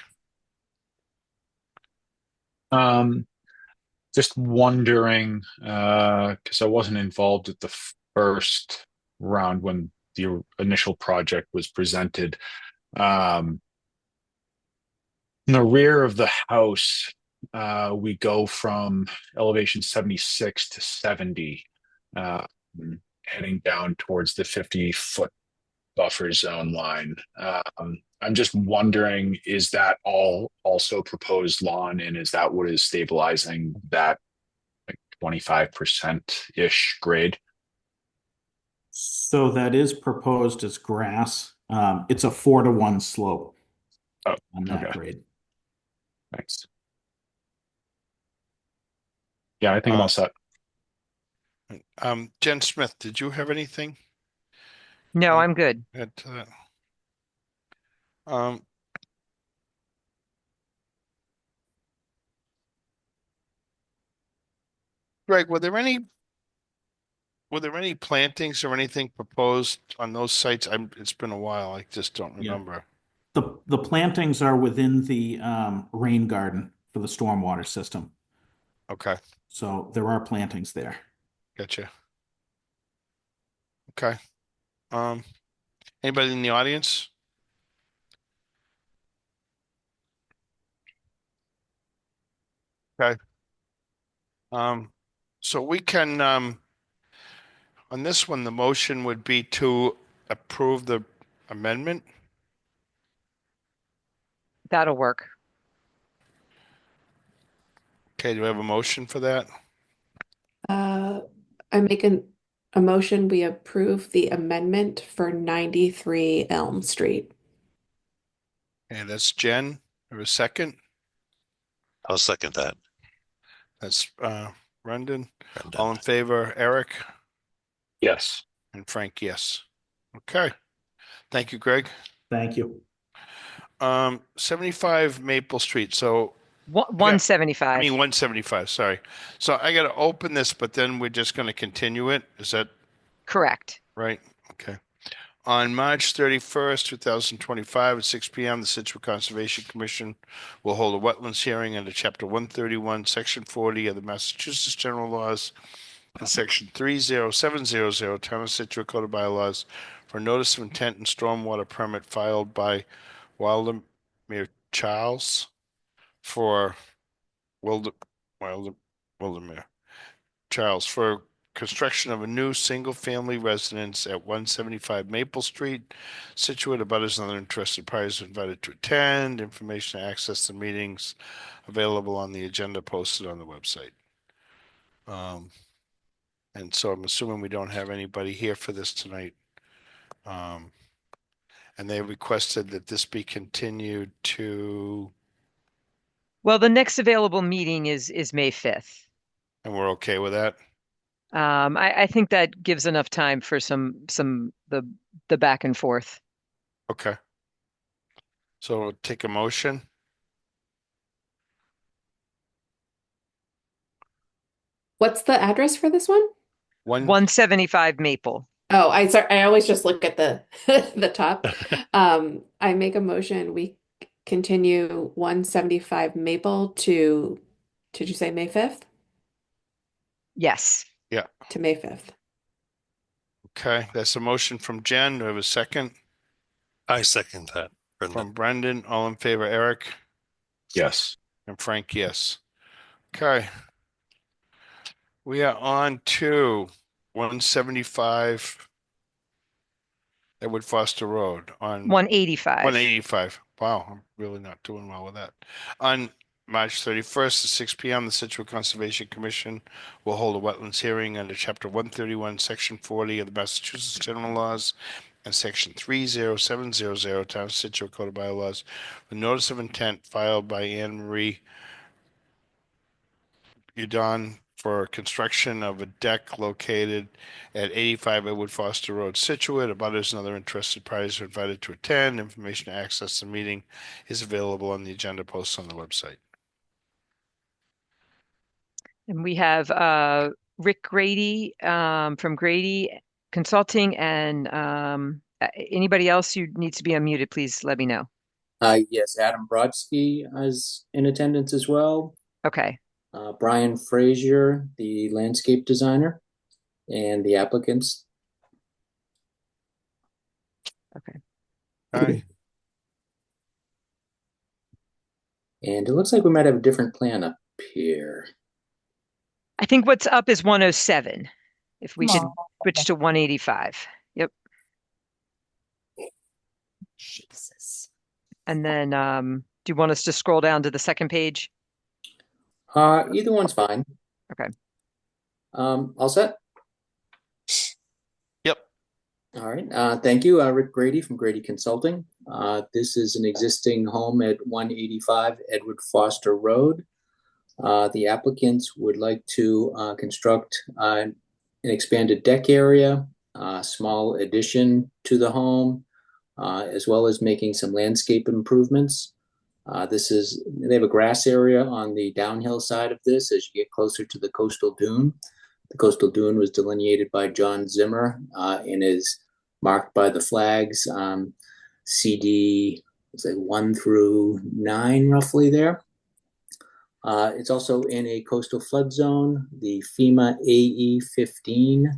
Um, just wondering, because I wasn't involved at the first round when the initial project was presented. Um, in the rear of the house, we go from elevation 76 to 70, uh, heading down towards the 50-foot buffer zone line. I'm just wondering, is that all also proposed lawn, and is that what is stabilizing that like 25%-ish grade? So that is proposed as grass. It's a 4-to-1 slope Oh, on that okay. grade. Thanks. Yeah, I think I'm all um, set. Jen Smith, did you have anything? No, I'm good. Add to that? Um, Greg, were there any plantings or anything proposed on those sites? It's been a while. I just don't Yeah. remember. The plantings are within the rain garden for the stormwater system. Okay, So there are plantings there. gotcha. Okay. Um, Anybody in the audience? Okay. Um, so we can on this one, the motion would be to approve the amendment. That'll work. Okay, do we have a motion for that? Uh, I make a motion, we approve the amendment for 93 Elm Street. And that's Jen. Or a second? I'll second that, That's Brendan. Brendan. All in favor, Eric Yes. and Frank, yes. Okay. Thank you, Greg. Thank you. 75 Maple Street. So One- I 175. mean 175, sorry. So I got to open this, but then we're just going to continue it. Is that Correct. right? Okay. On March 31st, 2025 at 6 p.m., the Scituate Conservation Commission will hold a wetlands hearing under Chapter 131, Section 40 of the Massachusetts General Laws and Section 30700 Town of Scituate Code of Bylaws for a notice of intent and stormwater permit filed by Wildemere Charles for Wilder, Wildemere Charles for construction of a new single-family residence at 175 Maple Street, Scituate. Abutters and other interested parties are invited to attend. Information to access the meetings available on the agenda posted on the website. And so I'm assuming we don't have anybody here for this tonight. And they requested that this be continued to, Well, the next available meeting is May 5th. and we're okay with that? I think that gives enough time for some the back and forth. Okay. So we'll take a motion. What's the address for this one? 175 Maple. Oh, sorry, I always just look at the the top. I make a motion, we continue 175 Maple to, did you say May 5th? Yes. Yeah. To May 5th. Okay, that's a motion from Jen. Do we have a second? I second that, From Brendan. Brendan. All in favor, Eric Yes. and Frank, yes. Okay. We are on to 175 Edward Foster Road on 185. 185. Wow, I'm really not doing well with that. On March 31st at 6 p.m., the Situate Conservation Commission will hold a wetlands hearing under Chapter 131, Section 40 of the Massachusetts General Laws and Section 30700 Town of Situate Code of Bylaws, with notice of intent filed by Anne Marie Udon for construction of a deck located at 85 Edward Foster Road, Scituate. Abutters and other interested parties are invited to attend. Information to access the meeting is available on the agenda posts on the website. And we have Rick Grady from Grady Consulting, and anybody else who needs to be unmuted, please let me know. Yes, Adam Brodsky is in attendance as well. Okay. Brian Frazier, the landscape designer, and the applicants. Okay. Hi. And it looks like we might have a different plan up here. I think what's up is 107. If we could Oh, switch to 185. Yep. Jesus. And then do you want us to scroll down to the second page? Either one's fine. Okay. All set? Yep. All right. Thank you, Rick Grady from Grady Consulting. This is an existing home at 185 Edward Foster Road. The applicants would like to construct an expanded deck area, a small addition to the home, as well as making some landscape improvements. They have a grass area on the downhill side of this as you get closer to the coastal dune. The coastal dune was delineated by John Zimmer and is marked by the flags CD 1 through 9 roughly there. It's also in a coastal flood zone. The FEMA AE 15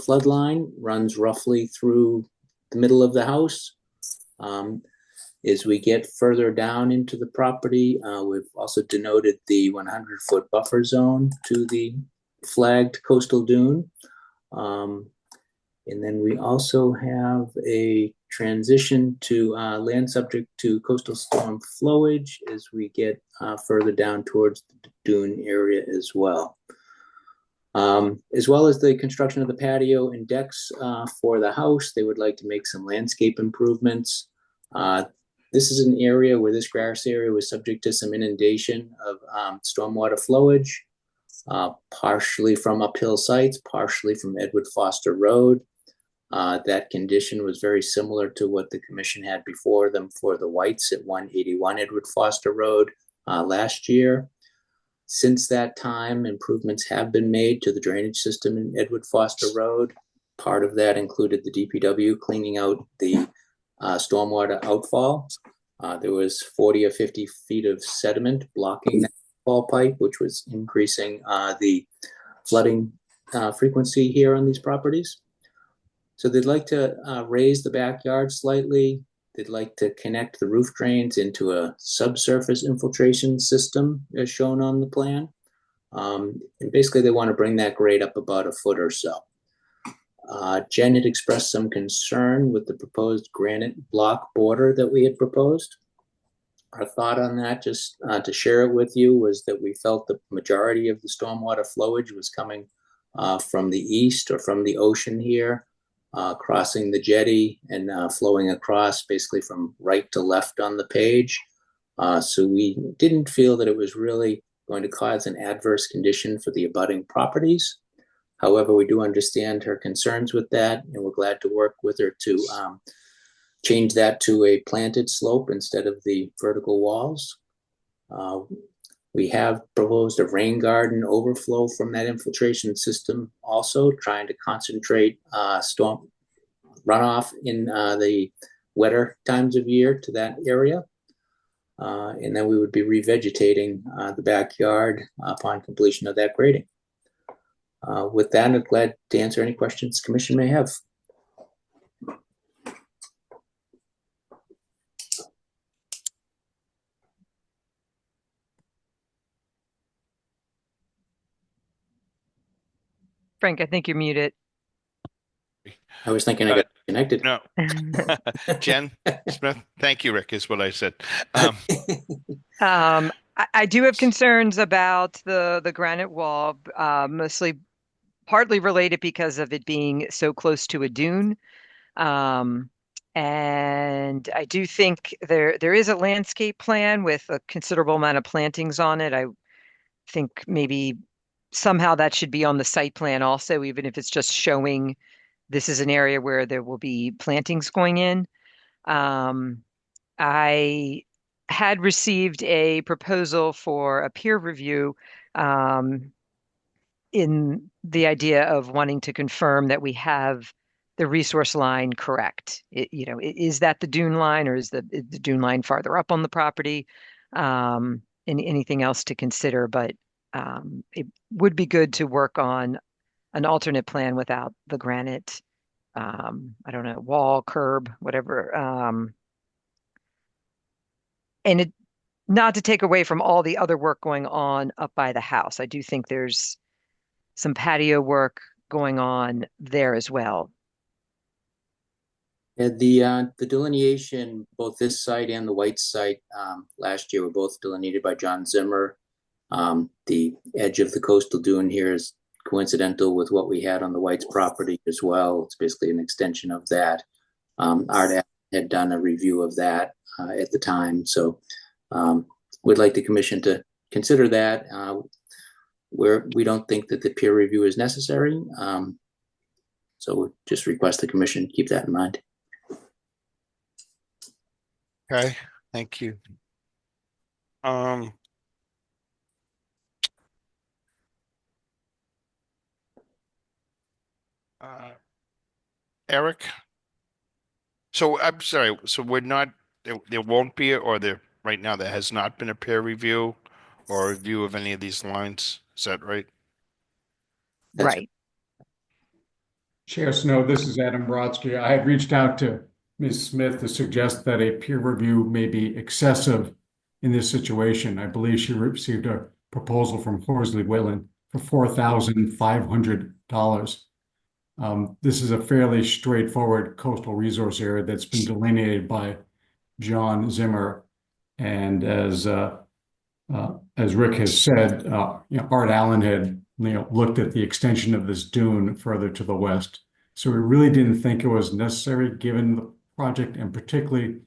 flood line runs roughly through the middle of the house. As we get further down into the property, we've also denoted the 100-foot buffer zone to the flagged coastal dune. And then we also have a transition to land subject to coastal storm flowage as we get further down towards the dune area as well. As well as the construction of the patio and decks for the house, they would like to make some landscape improvements. This is an area where this grass area was subject to some inundation of stormwater flowage, partially from uphill sites, partially from Edward Foster Road. That condition was very similar to what the commission had before them for the Whites at 181 Edward Foster Road last year. Since that time, improvements have been made to the drainage system in Edward Foster Road. Part of that included the DPW cleaning out the stormwater outfall. There was 40 or 50 feet of sediment blocking that fall pipe, which was increasing the flooding frequency here on these properties. So they'd like to raise the backyard slightly. They'd like to connect the roof drains into a subsurface infiltration system as shown on the plan. And basically they want to bring that grade up about a foot or so. Jen had expressed some concern with the proposed granite block border that we had proposed. Our thought on that, just to share it with you, was that we felt the majority of the stormwater flowage was coming from the east or from the ocean here, crossing the jetty and flowing across basically from right to left on the page. So we didn't feel that it was really going to cause an adverse condition for the abutting properties. However, we do understand her concerns with that, and we're glad to work with her to change that to a planted slope instead of the vertical walls. We have proposed a rain garden overflow from that infiltration system, also trying to concentrate storm runoff in the wetter times of year to that area. And then we would be revegetating the backyard upon completion of that grading. With that, I'm glad to answer any questions the commission may have. Frank, I think you're muted. I was thinking I got connected. No. Jen Smith, thank you, Rick, is what I said. I do have concerns about the granite wall, mostly partly related because of it being so close to a dune. Um, and I do think there is a landscape plan with a considerable amount of plantings on it. I think maybe somehow that should be on the site plan also, even if it's just showing this is an area where there will be plantings going in. Um, I had received a proposal for a peer review um, in the idea of wanting to confirm that we have the resource line correct. Is that the dune line, or is the dune line farther up on the property? Anything else to consider, but it would be good to work on an alternate plan without the granite, I don't know, wall, curb, whatever. And it not to take away from all the other work going on up by the house. I do think there's some patio work going on there as well. Yeah, the delineation, both this site and the White site, last year were both delineated by John Zimmer. The edge of the coastal dune here is coincidental with what we had on the White's property as well. It's basically an extension of that. Art had done a review of that at the time, so we'd like the commission to consider that. Where we don't think that the peer review is necessary, so we just request the commission keep that in mind. Okay, thank you. Um, Eric? So I'm sorry, so we're not, there won't be, or there, right now, there has not been a peer review or a review of any of these lines. Is that right? That's Right. Chair Snow, this is Adam Brodsky. I had reached out to Ms. Smith to suggest that a peer review may be excessive in this situation. I believe she received a proposal from Horsley Wayland for $4,500. This is a fairly straightforward coastal resource area that's been delineated by John Zimmer. And as Rick has said, Art Allen had looked at the extension of this dune further to the west. So we really didn't think it was necessary given the project, and particularly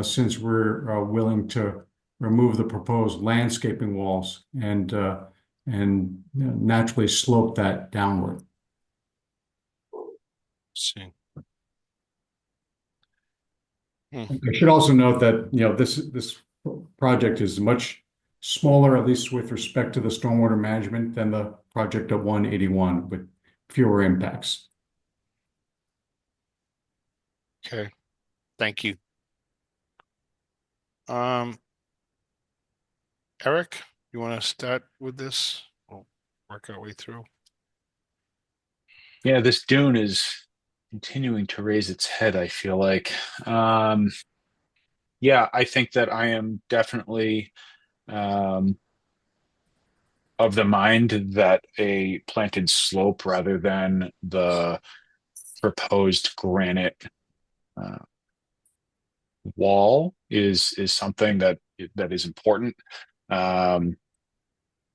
since we're willing to remove the proposed landscaping walls and naturally slope that downward. See. Hmm. I should also note that this project is much smaller, at least with respect to the stormwater management, than the project at 181, with fewer impacts. Okay, thank you. Um, Eric, you want to start with this? We'll work our way through. Yeah, this dune is continuing to raise its head, I feel like. Yeah, I think that I am definitely of the mind that a planted slope rather than the proposed granite uh, wall is something that is important, um,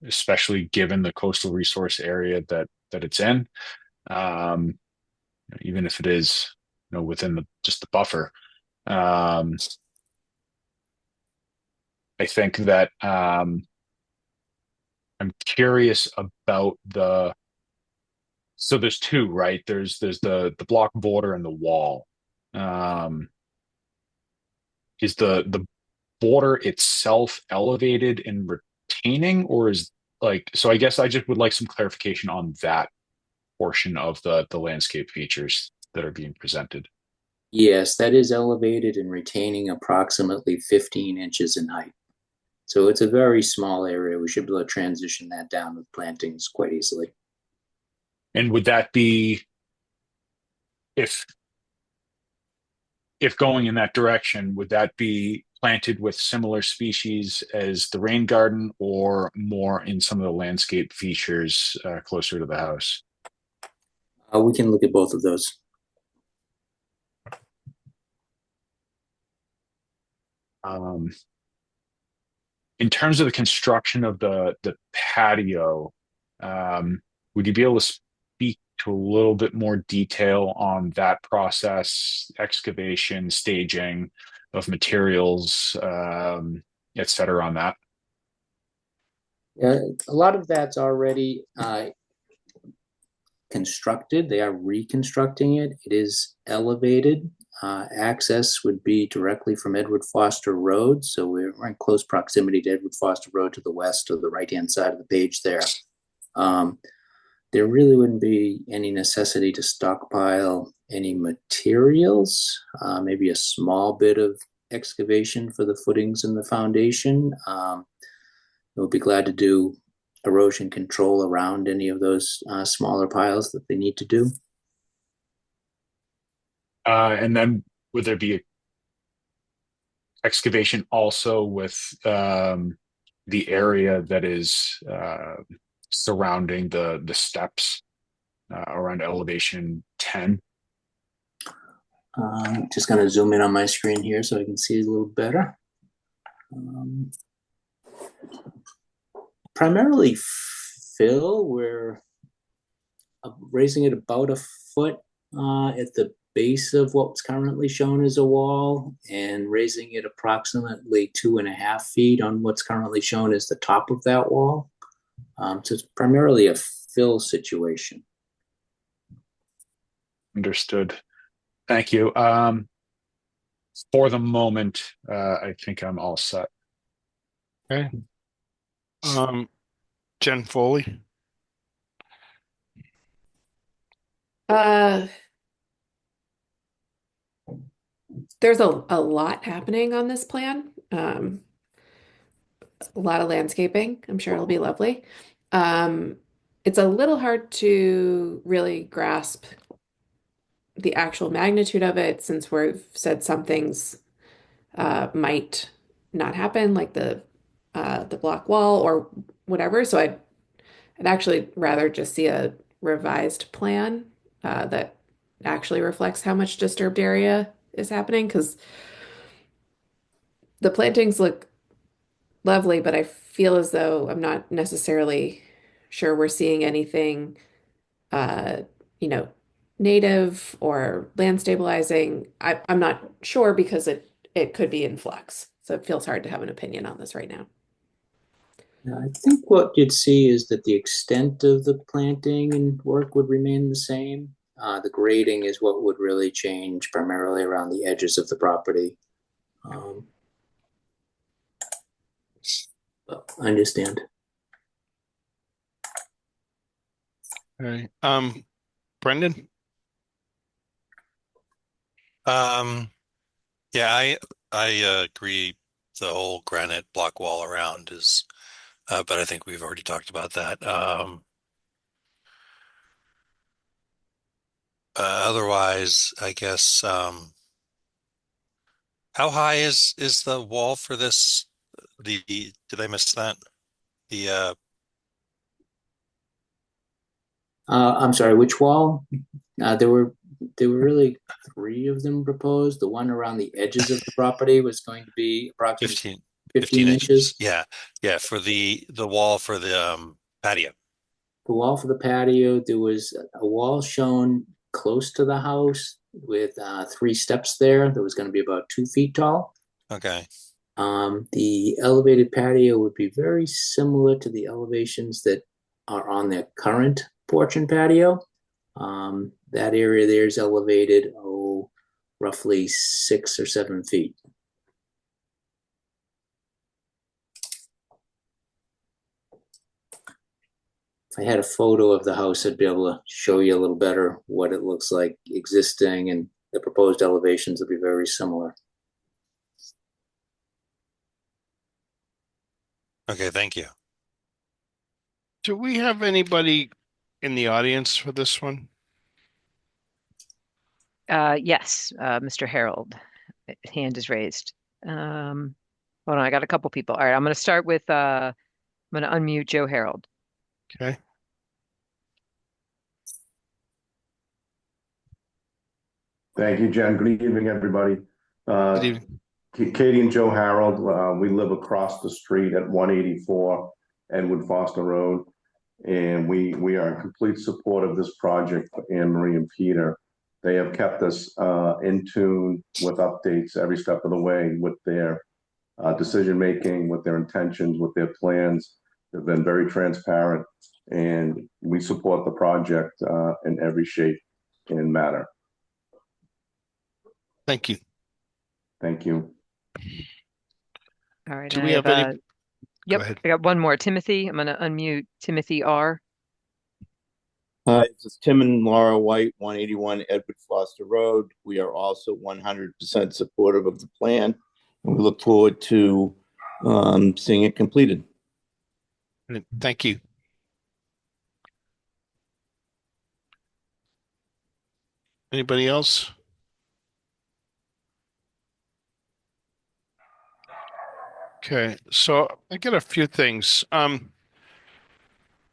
especially given the coastal resource area that it's in, um, even if it is within just the buffer. Um, I think that I'm curious about so there's two, right? There's the block border and the wall. Um, is the border itself elevated and retaining, or is so I guess I just would like some clarification on that portion of the landscape features that are being presented. Yes, that is elevated and retaining approximately 15 inches in height. So it's a very small area. We should be able to transition that down with plantings quite easily. And would that be if going in that direction, would that be planted with similar species as the rain garden or more in some of the landscape features closer to the house? We can look at both of those. Um, in terms of the construction of the patio, would you be able to speak to a little bit more detail on that process, excavation, staging of materials, et cetera, on that? A lot of that's already constructed. They are reconstructing it. It is elevated. Access would be directly from Edward Foster Road. So we're in close proximity to Edward Foster Road to the west of the right-hand side of the page there. There really wouldn't be any necessity to stockpile any materials, maybe a small bit of excavation for the footings and the foundation. We'll be glad to do erosion control around any of those smaller piles that they need to do. And then would there be excavation also with the area that is surrounding the steps around elevation 10? Just going to zoom in on my screen here so I can see it a little better. Primarily fill. We're raising it about a foot at the base of what's currently shown as a wall, and raising it approximately 2.5 feet on what's currently shown as the top of that wall. So it's primarily a fill situation. Understood. Thank you. For the moment, I think I'm all set. Okay. Jen Foley. There's a lot happening on this plan. A lot of landscaping. I'm sure it'll be lovely. It's a little hard to really grasp the actual magnitude of it since we've said some things might not happen, like the block wall or whatever. So I'd actually rather just see a revised plan that actually reflects how much disturbed area is happening, because the plantings look lovely, but I feel as though I'm not necessarily sure we're seeing anything, uh, you know, native or land stabilizing. I'm not sure because it could be in flux. So it feels hard to have an opinion on this right now. I think what you'd see is that the extent of the planting and work would remain the same. The grading is what would really change, primarily around the edges of the property. I understand. All right. Brendan. Yeah, I agree. The whole granite block wall around is, but I think we've already talked about that. Otherwise, I guess, how high is the wall for this? Did I miss that? The I'm sorry, which wall? There were really 3 of them proposed. The one around the edges of the property was going to be approximately 15 inches. Yeah, yeah. For the wall for the patio. The wall for the patio, there was a wall shown close to the house with 3 steps there that was going to be about 2 feet tall. Okay. The elevated patio would be very similar to the elevations that are on the current porch and patio. That area there is elevated, roughly 6 or 7 feet. If I had a photo of the house, I'd be able to show you a little better what it looks like existing, and the proposed elevations would be very similar. Okay, thank you. Do we have anybody in the audience for this one? Yes, Mr. Harold, hand is raised. Hold on, I got a couple people. All right, I'm going to start with, I'm going to unmute Joe Harold. Okay. Thank you, Jen. Good evening, everybody. Good evening. Katie and Joe Harold, we live across the street at 184 Edward Foster Road. And we are in complete support of this project for Anne Marie and Peter. They have kept us in tune with updates every step of the way with their decision making, with their intentions, with their plans. They've been very transparent, and we support the project in every shape and manner. Thank you. Thank you. All right. Do And we I have have any? yep, Go ahead. I got one more. Timothy, I'm going to unmute Timothy R. Hi, this is Tim and Laura White, 181 Edward Foster Road. We are also 100% supportive of the plan, and we look forward to seeing it completed. Thank you. Anybody else? Okay, so I get a few things. When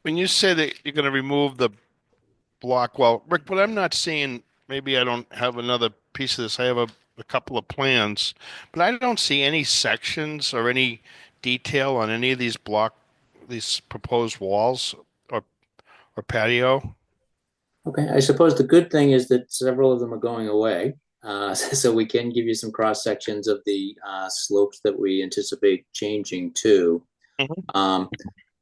you say that you're going to remove the block, well, Rick, but I'm not seeing, maybe I don't have another piece of this. I have a couple of plans, but I don't see any sections or any detail on any of these proposed walls or patio. Okay, I suppose the good thing is that several of them are going away. So we can give you some cross sections of the slopes that we anticipate changing to.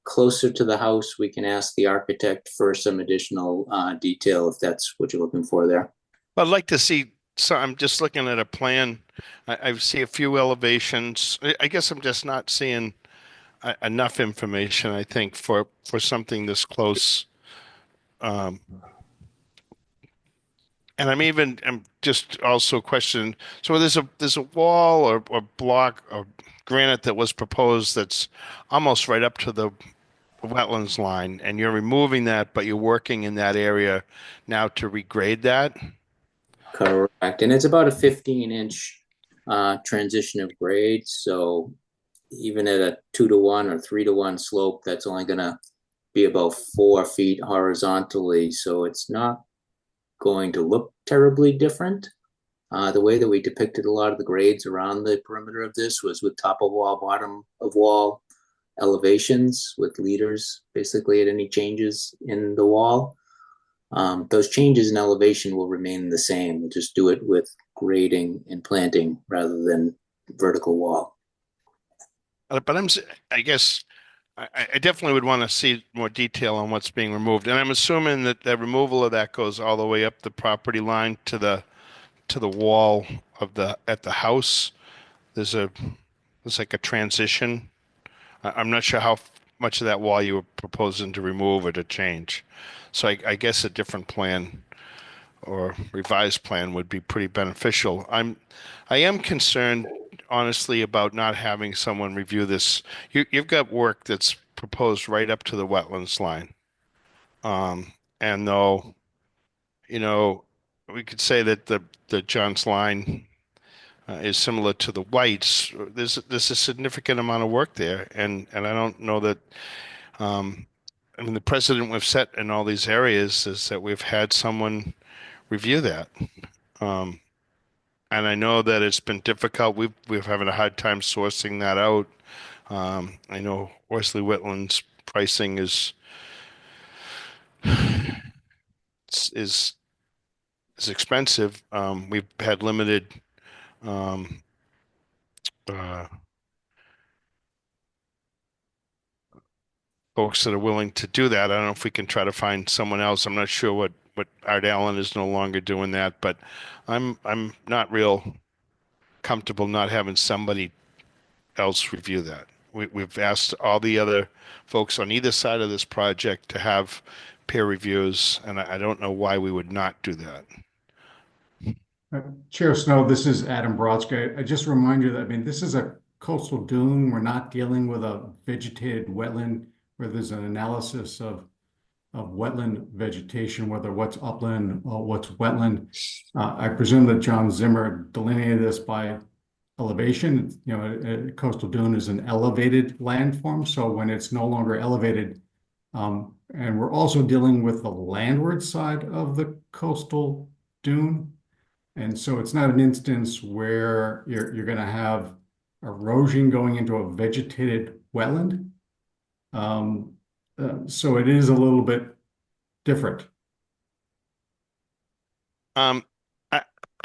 Closer to the house, we can ask the architect for some additional detail if that's what you're looking for there. I'd like to see, so I'm just looking at a plan. I see a few elevations. I guess I'm just not seeing enough information, I think, for something this close. And I'm just also questioning. So there's a wall or block of granite that was proposed that's almost right up to the wetlands line, and you're removing that, but you're working in that area now to regrade that. Correct, and it's about a 15-inch transition of grade. So even at a 2-to-1 or 3-to-1 slope, that's only going to be about 4 feet horizontally. So it's not going to look terribly different. The way that we depicted a lot of the grades around the perimeter of this was with top of wall, bottom of wall elevations with leaders basically at any changes in the wall. Those changes in elevation will remain the same. We'll just do it with grading and planting rather than vertical wall. But I guess I definitely would want to see more detail on what's being removed. And I'm assuming that the removal of that goes all the way up the property line to the wall of at the house. There's like a transition. I'm not sure how much of that wall you were proposing to remove or to change. So I guess a different plan or revised plan would be pretty beneficial. I am concerned, honestly, about not having someone review this. You've got work that's proposed right up to the wetlands line. And though, we could say that the John's line is similar to the Whites, there's a significant amount of work there, and I don't know that. I mean, the precedent we've set in all these areas is that we've had someone review that. And I know that it's been difficult. We're having a hard time sourcing that out. I know Worsley Whitland's pricing is expensive. We've had limited um, uh, folks that are willing to do that. I don't know if we can try to find someone else. I'm not sure what Art Allen is no longer doing that, but I'm not real comfortable not having somebody else review that. We've asked all the other folks on either side of this project to have peer reviews, and I don't know why we would not do that. Chair Snow, this is Adam Brodsky. I just remind you that, I mean, this is a coastal dune. We're not dealing with a vegetated wetland where there's an analysis of wetland vegetation, whether what's upland or what's wetland. I presume that John Zimmer delineated this by elevation. A coastal dune is an elevated landform. So when it's no longer elevated, and we're also dealing with the landward side of the coastal dune. And so it's not an instance where you're going to have erosion going into a vegetated wetland. Um, so it is a little bit different. Um, I,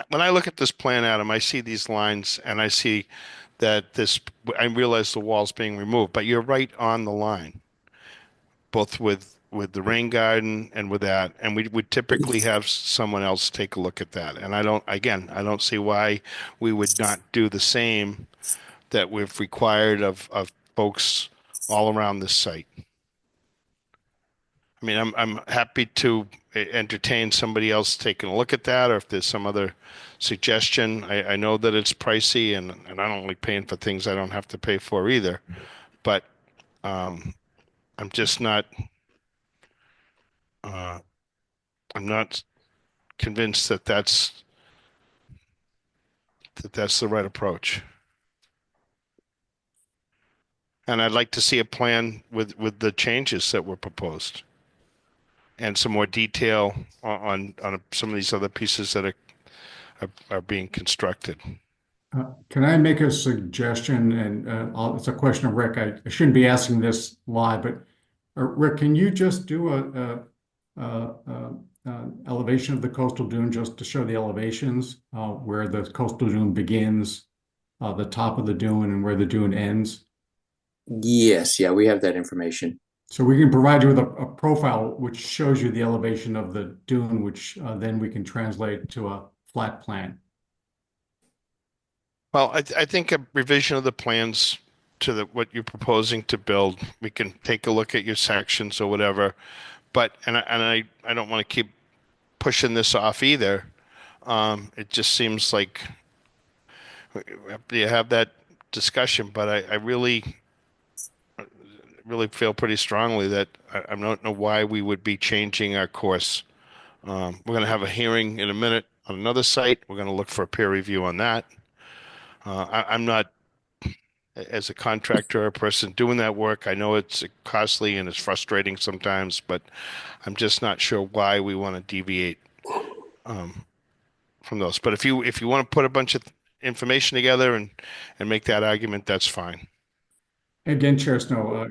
when I look at this plan, Adam, I see these lines and I see that I realize the wall's being removed, but you're right on the line, both with the rain garden and with that. And we would typically have someone else take a look at that. And I don't see why we would not do the same that we've required of folks all around this site. I mean, I'm happy to entertain somebody else taking a look at that, or if there's some other suggestion. I know that it's pricey, and I don't like paying for things I don't have to pay for either. But I'm just not uh, I'm not convinced that that's the right approach. And I'd like to see a plan with the changes that were proposed, and some more detail on some of these other pieces that are being constructed. Can I make a suggestion? And it's a question of Rick. I shouldn't be asking this live, but Rick, can you just do a elevation of the coastal dune just to show the elevations where the coastal dune begins, the top of the dune, and where the dune ends? Yes, yeah, we have that information. So we can provide you with a profile which shows you the elevation of the dune, which then we can translate to a flat plan. Well, I think a revision of the plans to what you're proposing to build, we can take a look at your sections or whatever. But I don't want to keep pushing this off either. It just seems like you have that discussion, but I really feel pretty strongly that I don't know why we would be changing our course. We're going to have a hearing in a minute on another site. We're going to look for a peer review on that. I'm not, as a contractor or a person doing that work, I know it's costly and it's frustrating sometimes, but I'm just not sure why we want to deviate from those. But if you want to put a bunch of information together and make that argument, that's fine. Again, Chair Snow,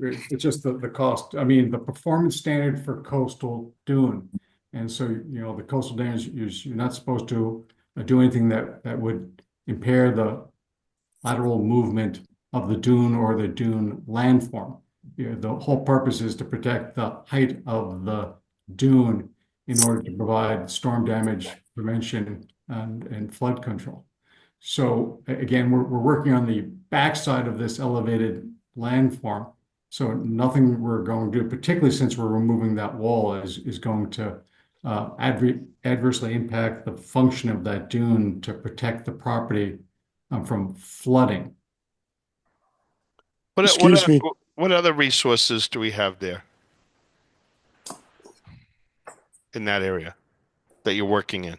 it's just the cost. I mean, the performance standard for coastal dune. And so, the coastal dune you're not supposed to do anything that would impair the lateral movement of the dune or the dune landform. The whole purpose is to protect the height of the dune in order to provide storm damage prevention and flood control. So again, we're working on the backside of this elevated landform. So nothing we're going to do, particularly since we're removing that wall, is going to adversely impact the function of that dune to protect the property from flooding. Excuse me. What other resources do we have there in that area that you're working in?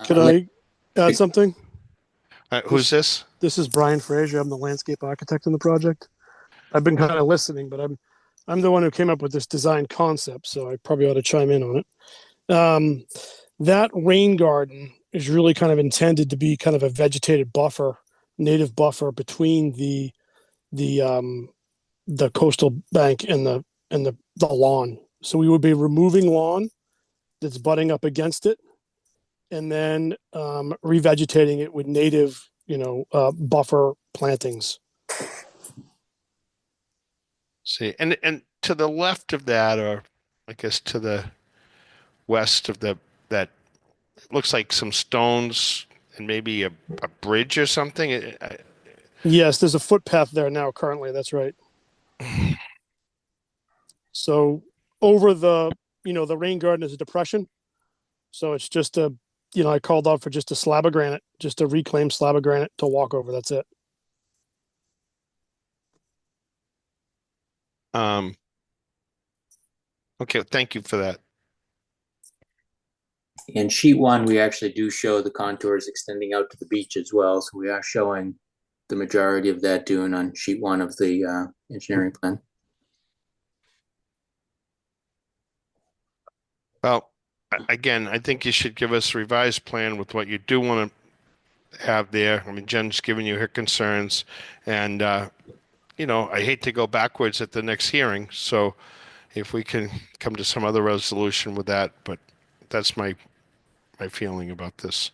Could I add something? Who's this? This is Brian Frazier. I'm the landscape architect on the project. I've been kind of listening, but I'm the one who came up with this design concept, so I probably ought to chime in on it. That rain garden is really kind of intended to be kind of a vegetated buffer, native buffer between the coastal bank and the lawn. So we would be removing lawn that's butting up against it, and then revegetating it with native, buffer plantings. See, and to the left of that, or I guess to the west of that, it looks like some stones and maybe a bridge or something. Yes, there's a footpath there now currently. That's right. So over the rain garden is a depression. So it's just I called out for just a slab of granite, just a reclaimed slab of granite to walk over. That's it. Okay, thank you for that. In sheet one, we actually do show the contours extending out to the beach as well. So we are showing the majority of that dune on sheet one of the engineering plan. Well, again, I think you should give us a revised plan with what you do want to have there. I mean, Jen's given you her concerns, and I hate to go backwards at the next hearing. So if we can come to some other resolution with that, but that's my feeling about this.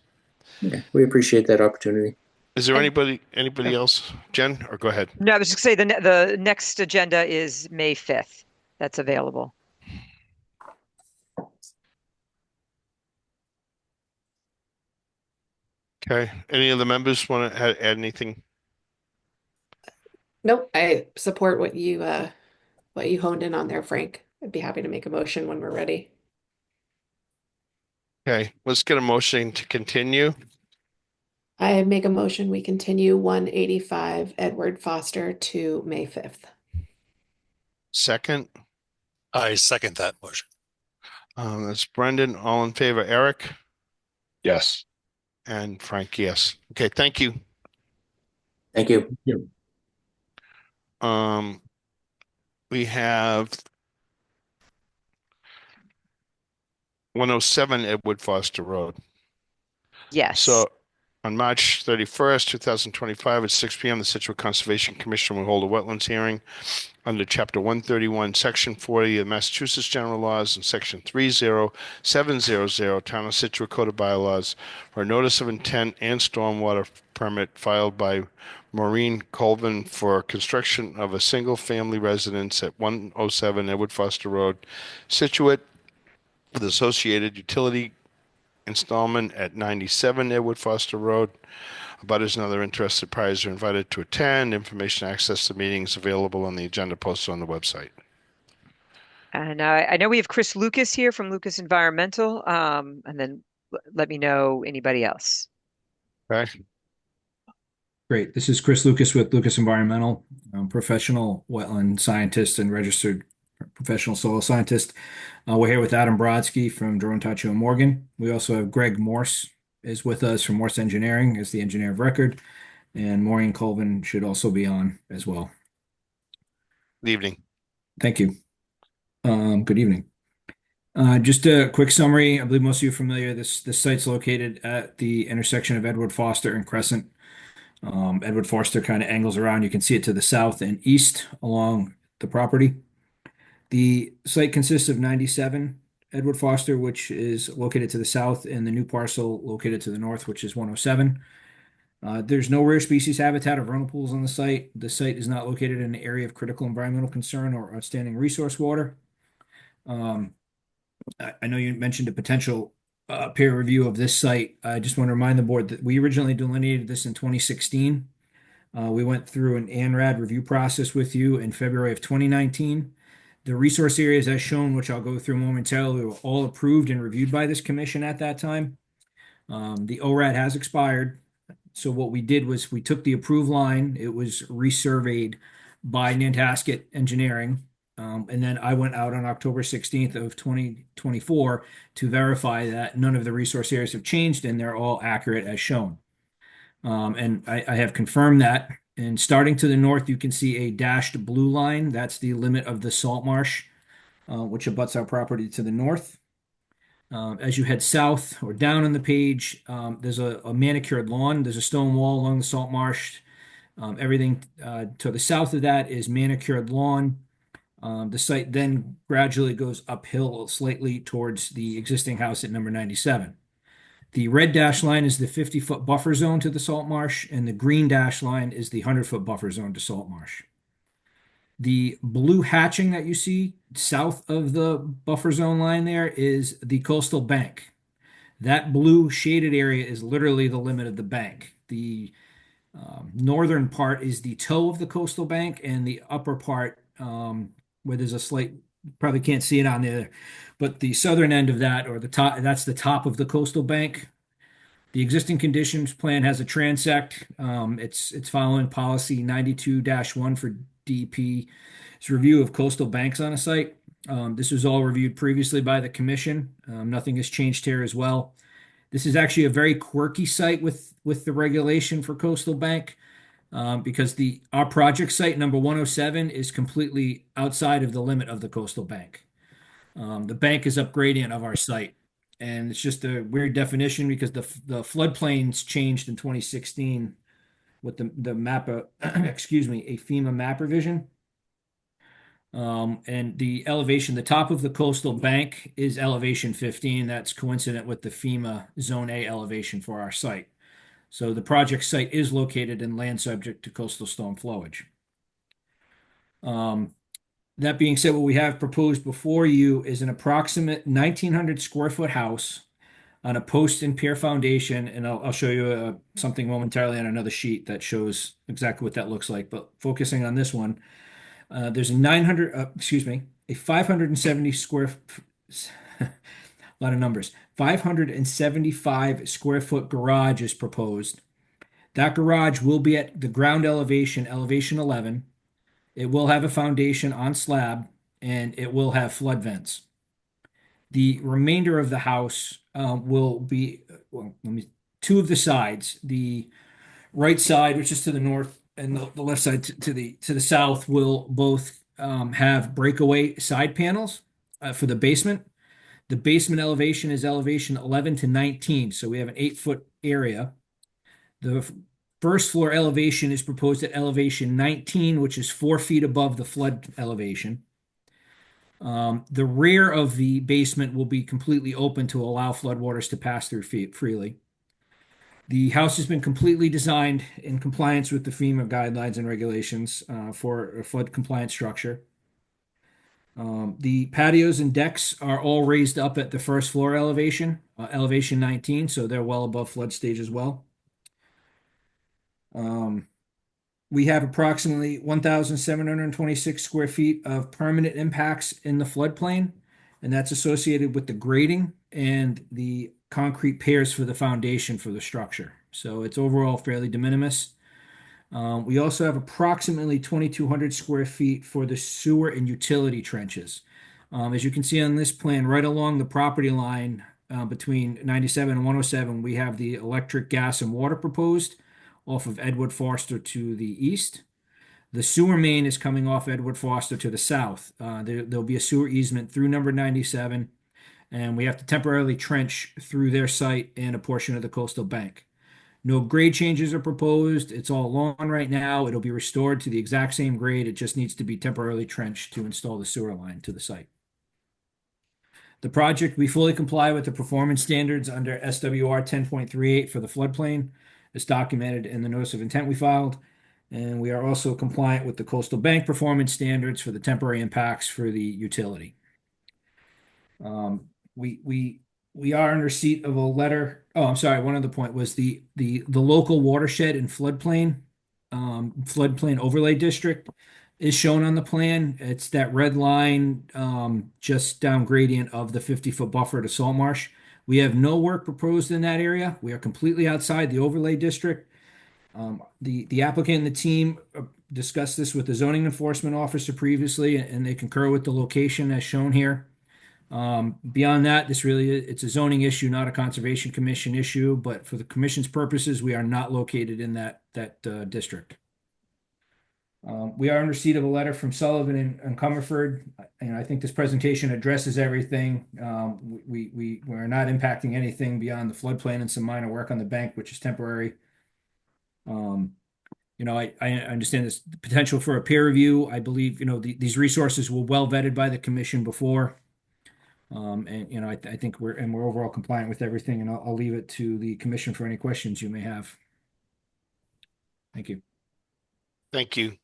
Okay, we appreciate that opportunity. Is there And- anybody else? Jen, or go ahead. No, I was just say the next agenda is May 5th. That's available. Okay. Any of the members want to add anything? Nope, I support what you honed in on there, Frank. I'd be happy to make a motion when we're ready. Okay, let's get a motion to continue. I make a motion, we continue 185 Edward Foster to May 5th. Second, I second that motion. that's Brendan. All in favor, Eric Yes. and Frank. Yes. Okay. Thank you. Thank you. We have 107 Edward Foster Road. Yes. So on March 31st, 2025 at 6 p.m., the Scituate Conservation Commission will hold a wetlands hearing under Chapter 131, Section 40 of Massachusetts General Laws and Section 30700 Town of Scituate Code of Bylaws for a notice of intent and stormwater permit filed by Maureen Colvin for construction of a single-family residence at 107 Edward Foster Road, Scituate, with associated utility installment at 97 Edward Foster Road. Abutters and other interested parties are invited to attend. Information access to meetings available on the agenda posted on the website. And I know we have Chris Lucas here from Lucas Environmental, and then let me know anybody else. Okay. Great. This is Chris Lucas with Lucas Environmental, professional wetland scientist and registered professional soil scientist. We're here with Adam Brodsky from Drone Tacho Morgan. We also have Greg Morse is with us from Morse Engineering as the engineer of record, and Maureen Colvin should also be on as well. Good evening. Thank you. Good evening. Just a quick summary. I believe most of you are familiar. This site's located at the intersection of Edward Foster and Crescent. Edward Foster kind of angles around. You can see it to the south and east along the property. The site consists of 97 Edward Foster, which is located to the south, and the new parcel located to the north, which is 107. There's no rare species habitat or vernal pools on the site. The site is not located in an area of critical environmental concern or outstanding resource water. I know you mentioned a potential peer review of this site. I just want to remind the board that we originally delineated this in 2016. We went through an ANRAD review process with you in February of 2019. The resource areas as shown, which I'll go through momentarily, were all approved and reviewed by this commission at that time. The ORAD has expired. So what we did was we took the approved line. It was resurveyed by Nantasket Engineering. And then I went out on October 16th of 2024 to verify that none of the resource areas have changed and they're all accurate as shown. And I have confirmed that. And starting to the north, you can see a dashed blue line. That's the limit of the salt marsh, which abuts our property to the north. As you head south or down on the page, there's a manicured lawn. There's a stone wall along the salt marsh. Everything to the south of that is manicured lawn. The site then gradually goes uphill slightly towards the existing house at number 97. The red dash line is the 50-foot buffer zone to the salt marsh, and the green dash line is the 100-foot buffer zone to salt marsh. The blue hatching that you see south of the buffer zone line there is the coastal bank. That blue shaded area is literally the limit of the bank. The northern part is the toe of the coastal bank, and the upper part, where there's a slight, probably can't see it on there, but the southern end of that, or the top, that's the top of the coastal bank. The existing conditions plan has a transect. It's following policy 92-1 for DEP. It's review of coastal banks on a site. This was all reviewed previously by the commission. Nothing has changed here as well. This is actually a very quirky site with the regulation for coastal bank. Because our project site number 107 is completely outside of the limit of the coastal bank. The bank is up gradient of our site. and it's just a weird definition because the floodplains changed in 2016 with the MAPA, excuse me, a FEMA map revision. And the elevation, the top of the coastal bank is elevation 15. That's coincident with the FEMA Zone A elevation for our site. So the project site is located in land subject to coastal storm flowage. That being said, what we have proposed before you is an approximate 1,900 square foot house on a post and pier foundation, and I'll show you something momentarily on another sheet that shows exactly what that looks like. But focusing on this one, there's a 570 square, a lot of numbers, 575 square foot garage is proposed. That garage will be at the ground elevation, elevation 11. It will have a foundation on slab, and it will have flood vents. The remainder of the house will be, well, two of the sides. The right side, which is to the north, and the left side to the south, will both have breakaway side panels for the basement. The basement elevation is elevation 11 to 19, so we have an 8-foot area. The first floor elevation is proposed at elevation 19, which is 4 feet above the flood elevation. The rear of the basement will be completely open to allow floodwaters to pass through freely. The house has been completely designed in compliance with the FEMA guidelines and regulations for a flood compliant structure. The patios and decks are all raised up at the first floor elevation, elevation 19, so they're well above flood stage as well. We have approximately 1,726 square feet of permanent impacts in the floodplain, and that's associated with the grading and the concrete piers for the foundation for the structure. So it's overall fairly de minimis. We also have approximately 2,200 square feet for the sewer and utility trenches. As you can see on this plan, right along the property line between 97 and 107, we have the electric, gas, and water proposed off of Edward Foster to the east. The sewer main is coming off Edward Foster to the south. There'll be a sewer easement through number 97, and we have to temporarily trench through their site and a portion of the coastal bank. No grade changes are proposed. It's all lawn right now. It'll be restored to the exact same grade. It just needs to be temporarily trenched to install the sewer line to the site. The project, we fully comply with the performance standards under SWR 10.38 for the floodplain. It's documented in the notice of intent we filed. And we are also compliant with the coastal bank performance standards for the temporary impacts for the utility. We are in receipt of a letter. Oh, I'm sorry. One other point was the local watershed and floodplain overlay district is shown on the plan. It's that red line just down gradient of the 50-foot buffer to salt marsh. We have no work proposed in that area. We are completely outside the overlay district. The applicant and the team discussed this with the zoning enforcement officer previously, and they concur with the location as shown here. Beyond that, it's a zoning issue, not a conservation commission issue, but for the commission's purposes, we are not located in that district. We are in receipt of a letter from Sullivan and Comerford, and I think this presentation addresses everything. We're not impacting anything beyond the floodplain and some minor work on the bank, which is temporary. I understand this potential for a peer review. I believe, these resources were well vetted by the commission before. I think we're overall compliant with everything, and I'll leave it to the commission for any questions you may have. Thank you. Thank you.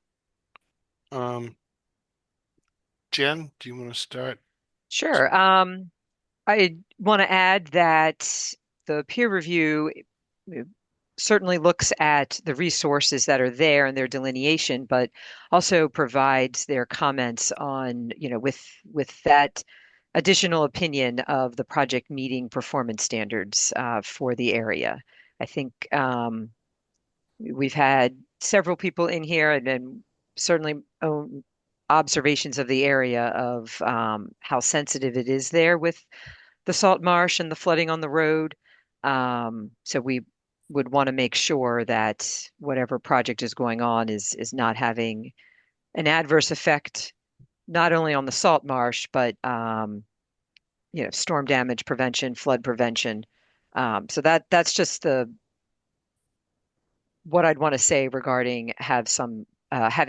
Jen, do you want to start? Sure. I want to add that the peer review certainly looks at the resources that are there and their delineation, but also provides their comments on, with that additional opinion of the project meeting performance standards for the area. I think we've had several people in here and then certainly own observations of the area of how sensitive it is there with the salt marsh and the flooding on the road. So we would want to make sure that whatever project is going on is not having an adverse effect, not only on the salt marsh, but storm damage prevention, flood prevention. So that's just what I'd want to say regarding having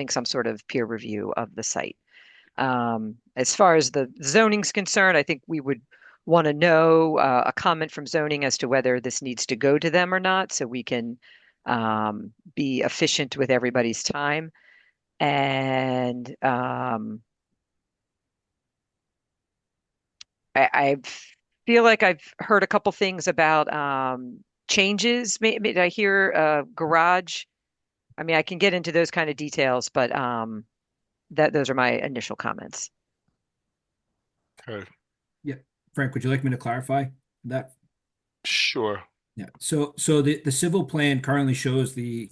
some sort of peer review of the site. As far as the zoning's concerned, I think we would want to know a comment from zoning as to whether this needs to go to them or not, so we can be efficient with everybody's time. And I feel like I've heard a couple things about changes. Did I hear garage? I mean, I can get into those kind of details, but those are my initial comments. Okay. Yeah. Frank, would you like me to clarify that? Sure. Yeah. So the civil plan currently shows the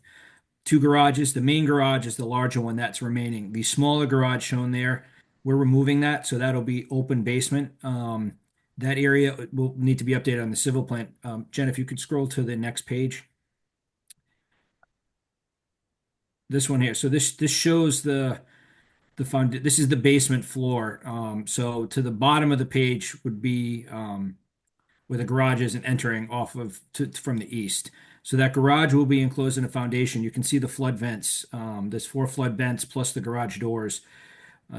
two garages. The main garage is the larger one that's remaining. The smaller garage shown there, we're removing that, so that'll be open basement. That area will need to be updated on the civil plan. Jen, if you could scroll to the next page. This one here. So this shows this is the basement floor. So to the bottom of the page would be where the garage is and entering off of from the east. So that garage will be enclosed in a foundation. You can see the flood vents. There's 4 flood vents plus the garage doors.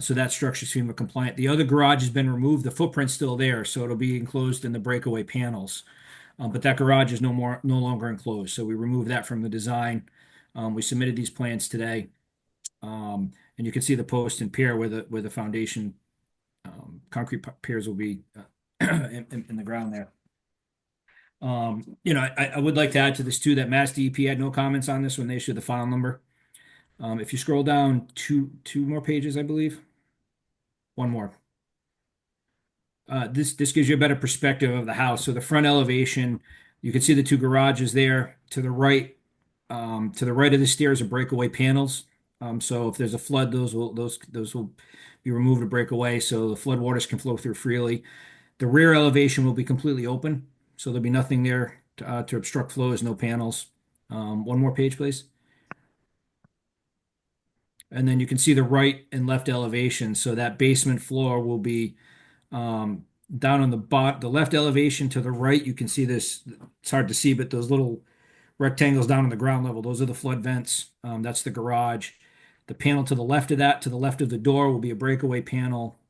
So that structure is FEMA compliant. The other garage has been removed. The footprint's still there, so it'll be enclosed in the breakaway panels. But that garage is no longer enclosed. So we removed that from the design. We submitted these plans today. And you can see the post and pier where the foundation concrete piers will be in the ground there. I would like to add to this too that Mass DEP had no comments on this when they issued the file number. If you scroll down two more pages, I believe. One more. This gives you a better perspective of the house. So the front elevation, you can see the 2 garages there. To the right of the stairs are breakaway panels. So if there's a flood, those will be removed to break away, so the flood waters can flow through freely. The rear elevation will be completely open, so there'll be nothing there to obstruct flows, no panels. One more page, please. And then you can see the right and left elevation. So that basement floor will be down on the left elevation to the right. You can see this. It's hard to see, but those little rectangles down on the ground level, those are the flood vents. That's the garage. The panel to the left of that, to the left of the door, will be a breakaway panel.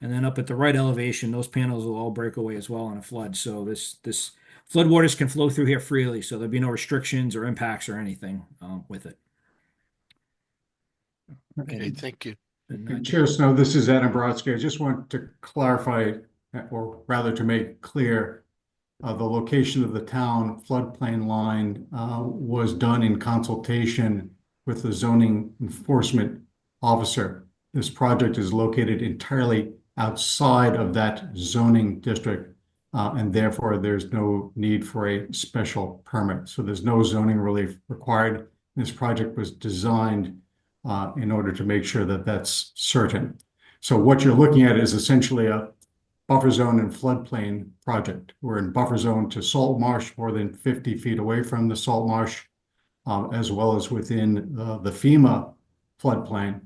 And then up at the right elevation, those panels will all break away as well in a flood. So this flood waters can flow through here freely. So there'll be no restrictions or impacts or anything with it. Okay, thank you. Chair Snow, this is Adam Brodsky. I just want to clarify, or rather to make clear, the location of the town floodplain line was done in consultation with the zoning enforcement officer. This project is located entirely outside of that zoning district, and therefore there's no need for a special permit. So there's no zoning relief required. This project was designed in order to make sure that that's certain. So what you're looking at is essentially a buffer zone and floodplain project. We're in buffer zone to salt marsh, more than 50 feet away from the salt marsh, as well as within the FEMA floodplain.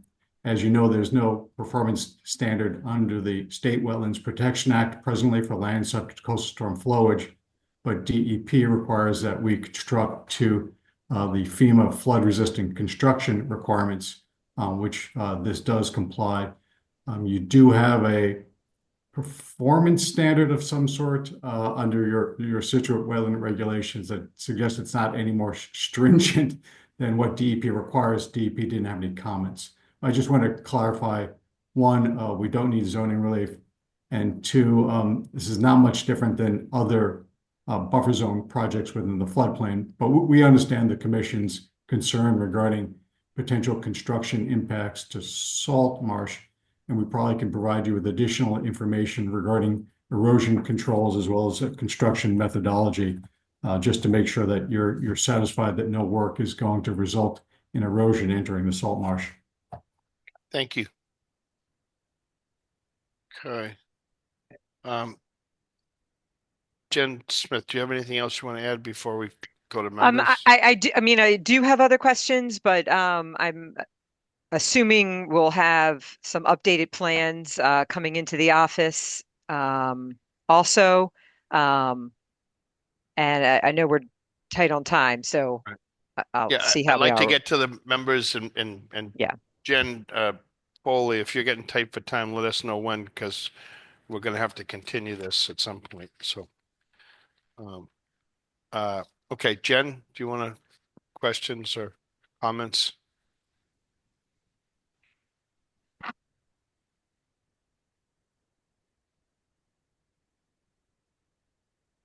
As you know, there's no performance standard under the State Wetlands Protection Act presently for land subject to coastal storm flowage, but DEP requires that we construct to the FEMA flood-resistant construction requirements, which this does comply. You do have a performance standard of some sort under your Scituate wetland regulations that suggests it's not any more stringent than what DEP requires. DEP didn't have any comments. I just want to clarify, one, we don't need zoning relief, and two, this is not much different than other buffer zone projects within the floodplain, but we understand the commission's concern regarding potential construction impacts to salt marsh, and we probably can provide you with additional information regarding erosion controls as well as a construction methodology, just to make sure that you're satisfied that no work is going to result in erosion entering the salt marsh. Thank you. Okay. Jen Smith, do you have anything else you want to add before we go to members? I do have other questions, but I'm assuming we'll have some updated plans coming into the office also. And I know we're tight on time, so Right. I'll Yeah, see how I'd we like to are. get to the members and Yeah. Jen, Foley, if you're getting tight for time, let us know when, because we're gonna have to continue this at some point, so. Um, uh, okay, Jen, do you want to questions or comments?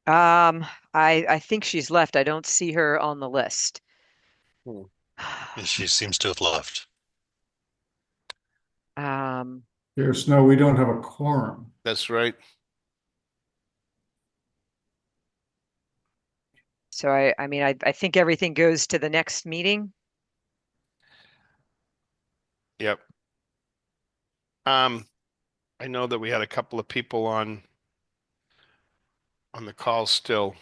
I think she's left. I don't see her on the list. Hmm. She seems to have left. Dear Snow, we don't have a quorum. That's right. So I mean, I think everything goes to the next meeting. Yep. I know that we had a couple of people on the call still.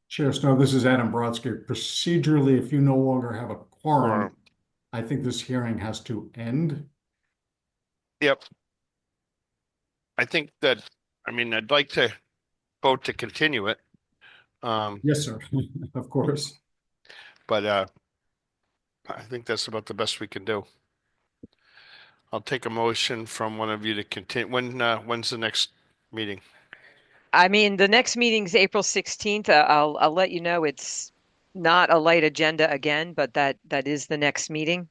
Chair Snow, this is Adam Brodsky. Procedurally, if you no longer have a quorum, Quorum. I think this hearing has to end. Yep. I think that, I mean, I'd like to vote to continue it. Yes, sir. Of course. But I think that's about the best we can do. I'll take a motion from one of you to continue. When's the next meeting? I mean, the next meeting's April 16th. I'll let you know it's not a light agenda again, but that is the next meeting.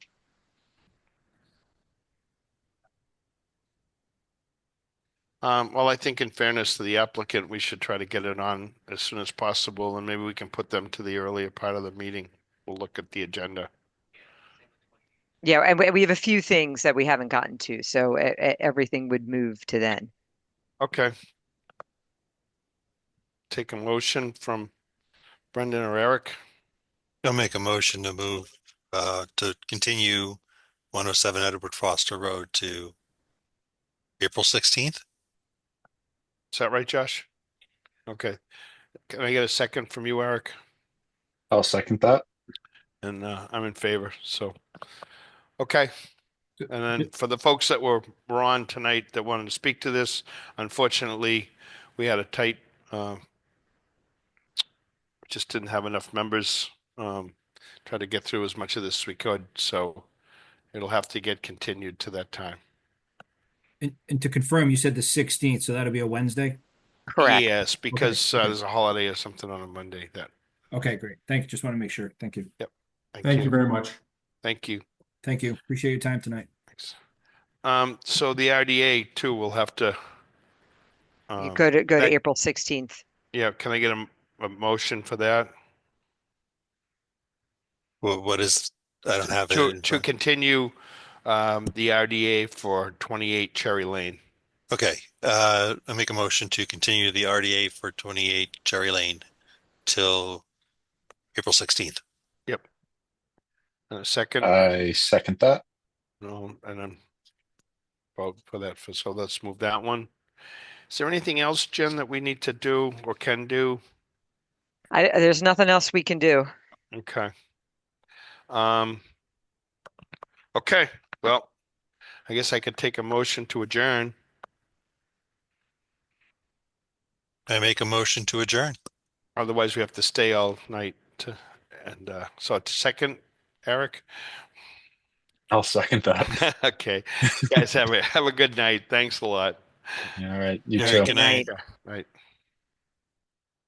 Well, I think in fairness to the applicant, we should try to get it on as soon as possible, and maybe we can put them to the earlier part of the meeting. We'll look at the agenda. Yeah, and we have a few things that we haven't gotten to, so everything would move to then. Okay. Take a motion from Brendan or Eric. I'll make a motion to move to continue 107 Edward Foster Road to April 16th. Is that right, Josh? Okay. Can I get a second from you, Eric? I'll second that. And I'm in favor. So, okay. And then for the folks that were on tonight that wanted to speak to this, unfortunately, we had a tight, just didn't have enough members. Try to get through as much of this as we could. So it'll have to get continued to that time. And to confirm, you said the 16th, so that'll be a Wednesday? Correct. Yes, because Okay. there's a holiday or something on a Monday that. Okay, great. Thank you. Just want to make sure. Thank you. Yep. Thank you very much. Thank you. Thank you. Appreciate your time tonight. Thanks. So the RDA too, we'll have to. Go to April 16th. Yeah, can I get a motion for that? Well, what is, I don't have it. To continue the RDA for 28 Cherry Lane. Okay, I make a motion to continue the RDA for 28 Cherry Lane till April 16th. Yep. And a second? I second that. No, and then vote for that. So let's move that one. Is there anything else, Jen, that we need to do or can do? There's nothing else we can do. Okay. Okay. Well, I guess I could take a motion to adjourn. I make a motion to adjourn. Otherwise, we have to stay all night. So it's second, Eric. I'll second that. Okay. You guys have a good night. Thanks a lot. All right. You All too. right, good night. Right.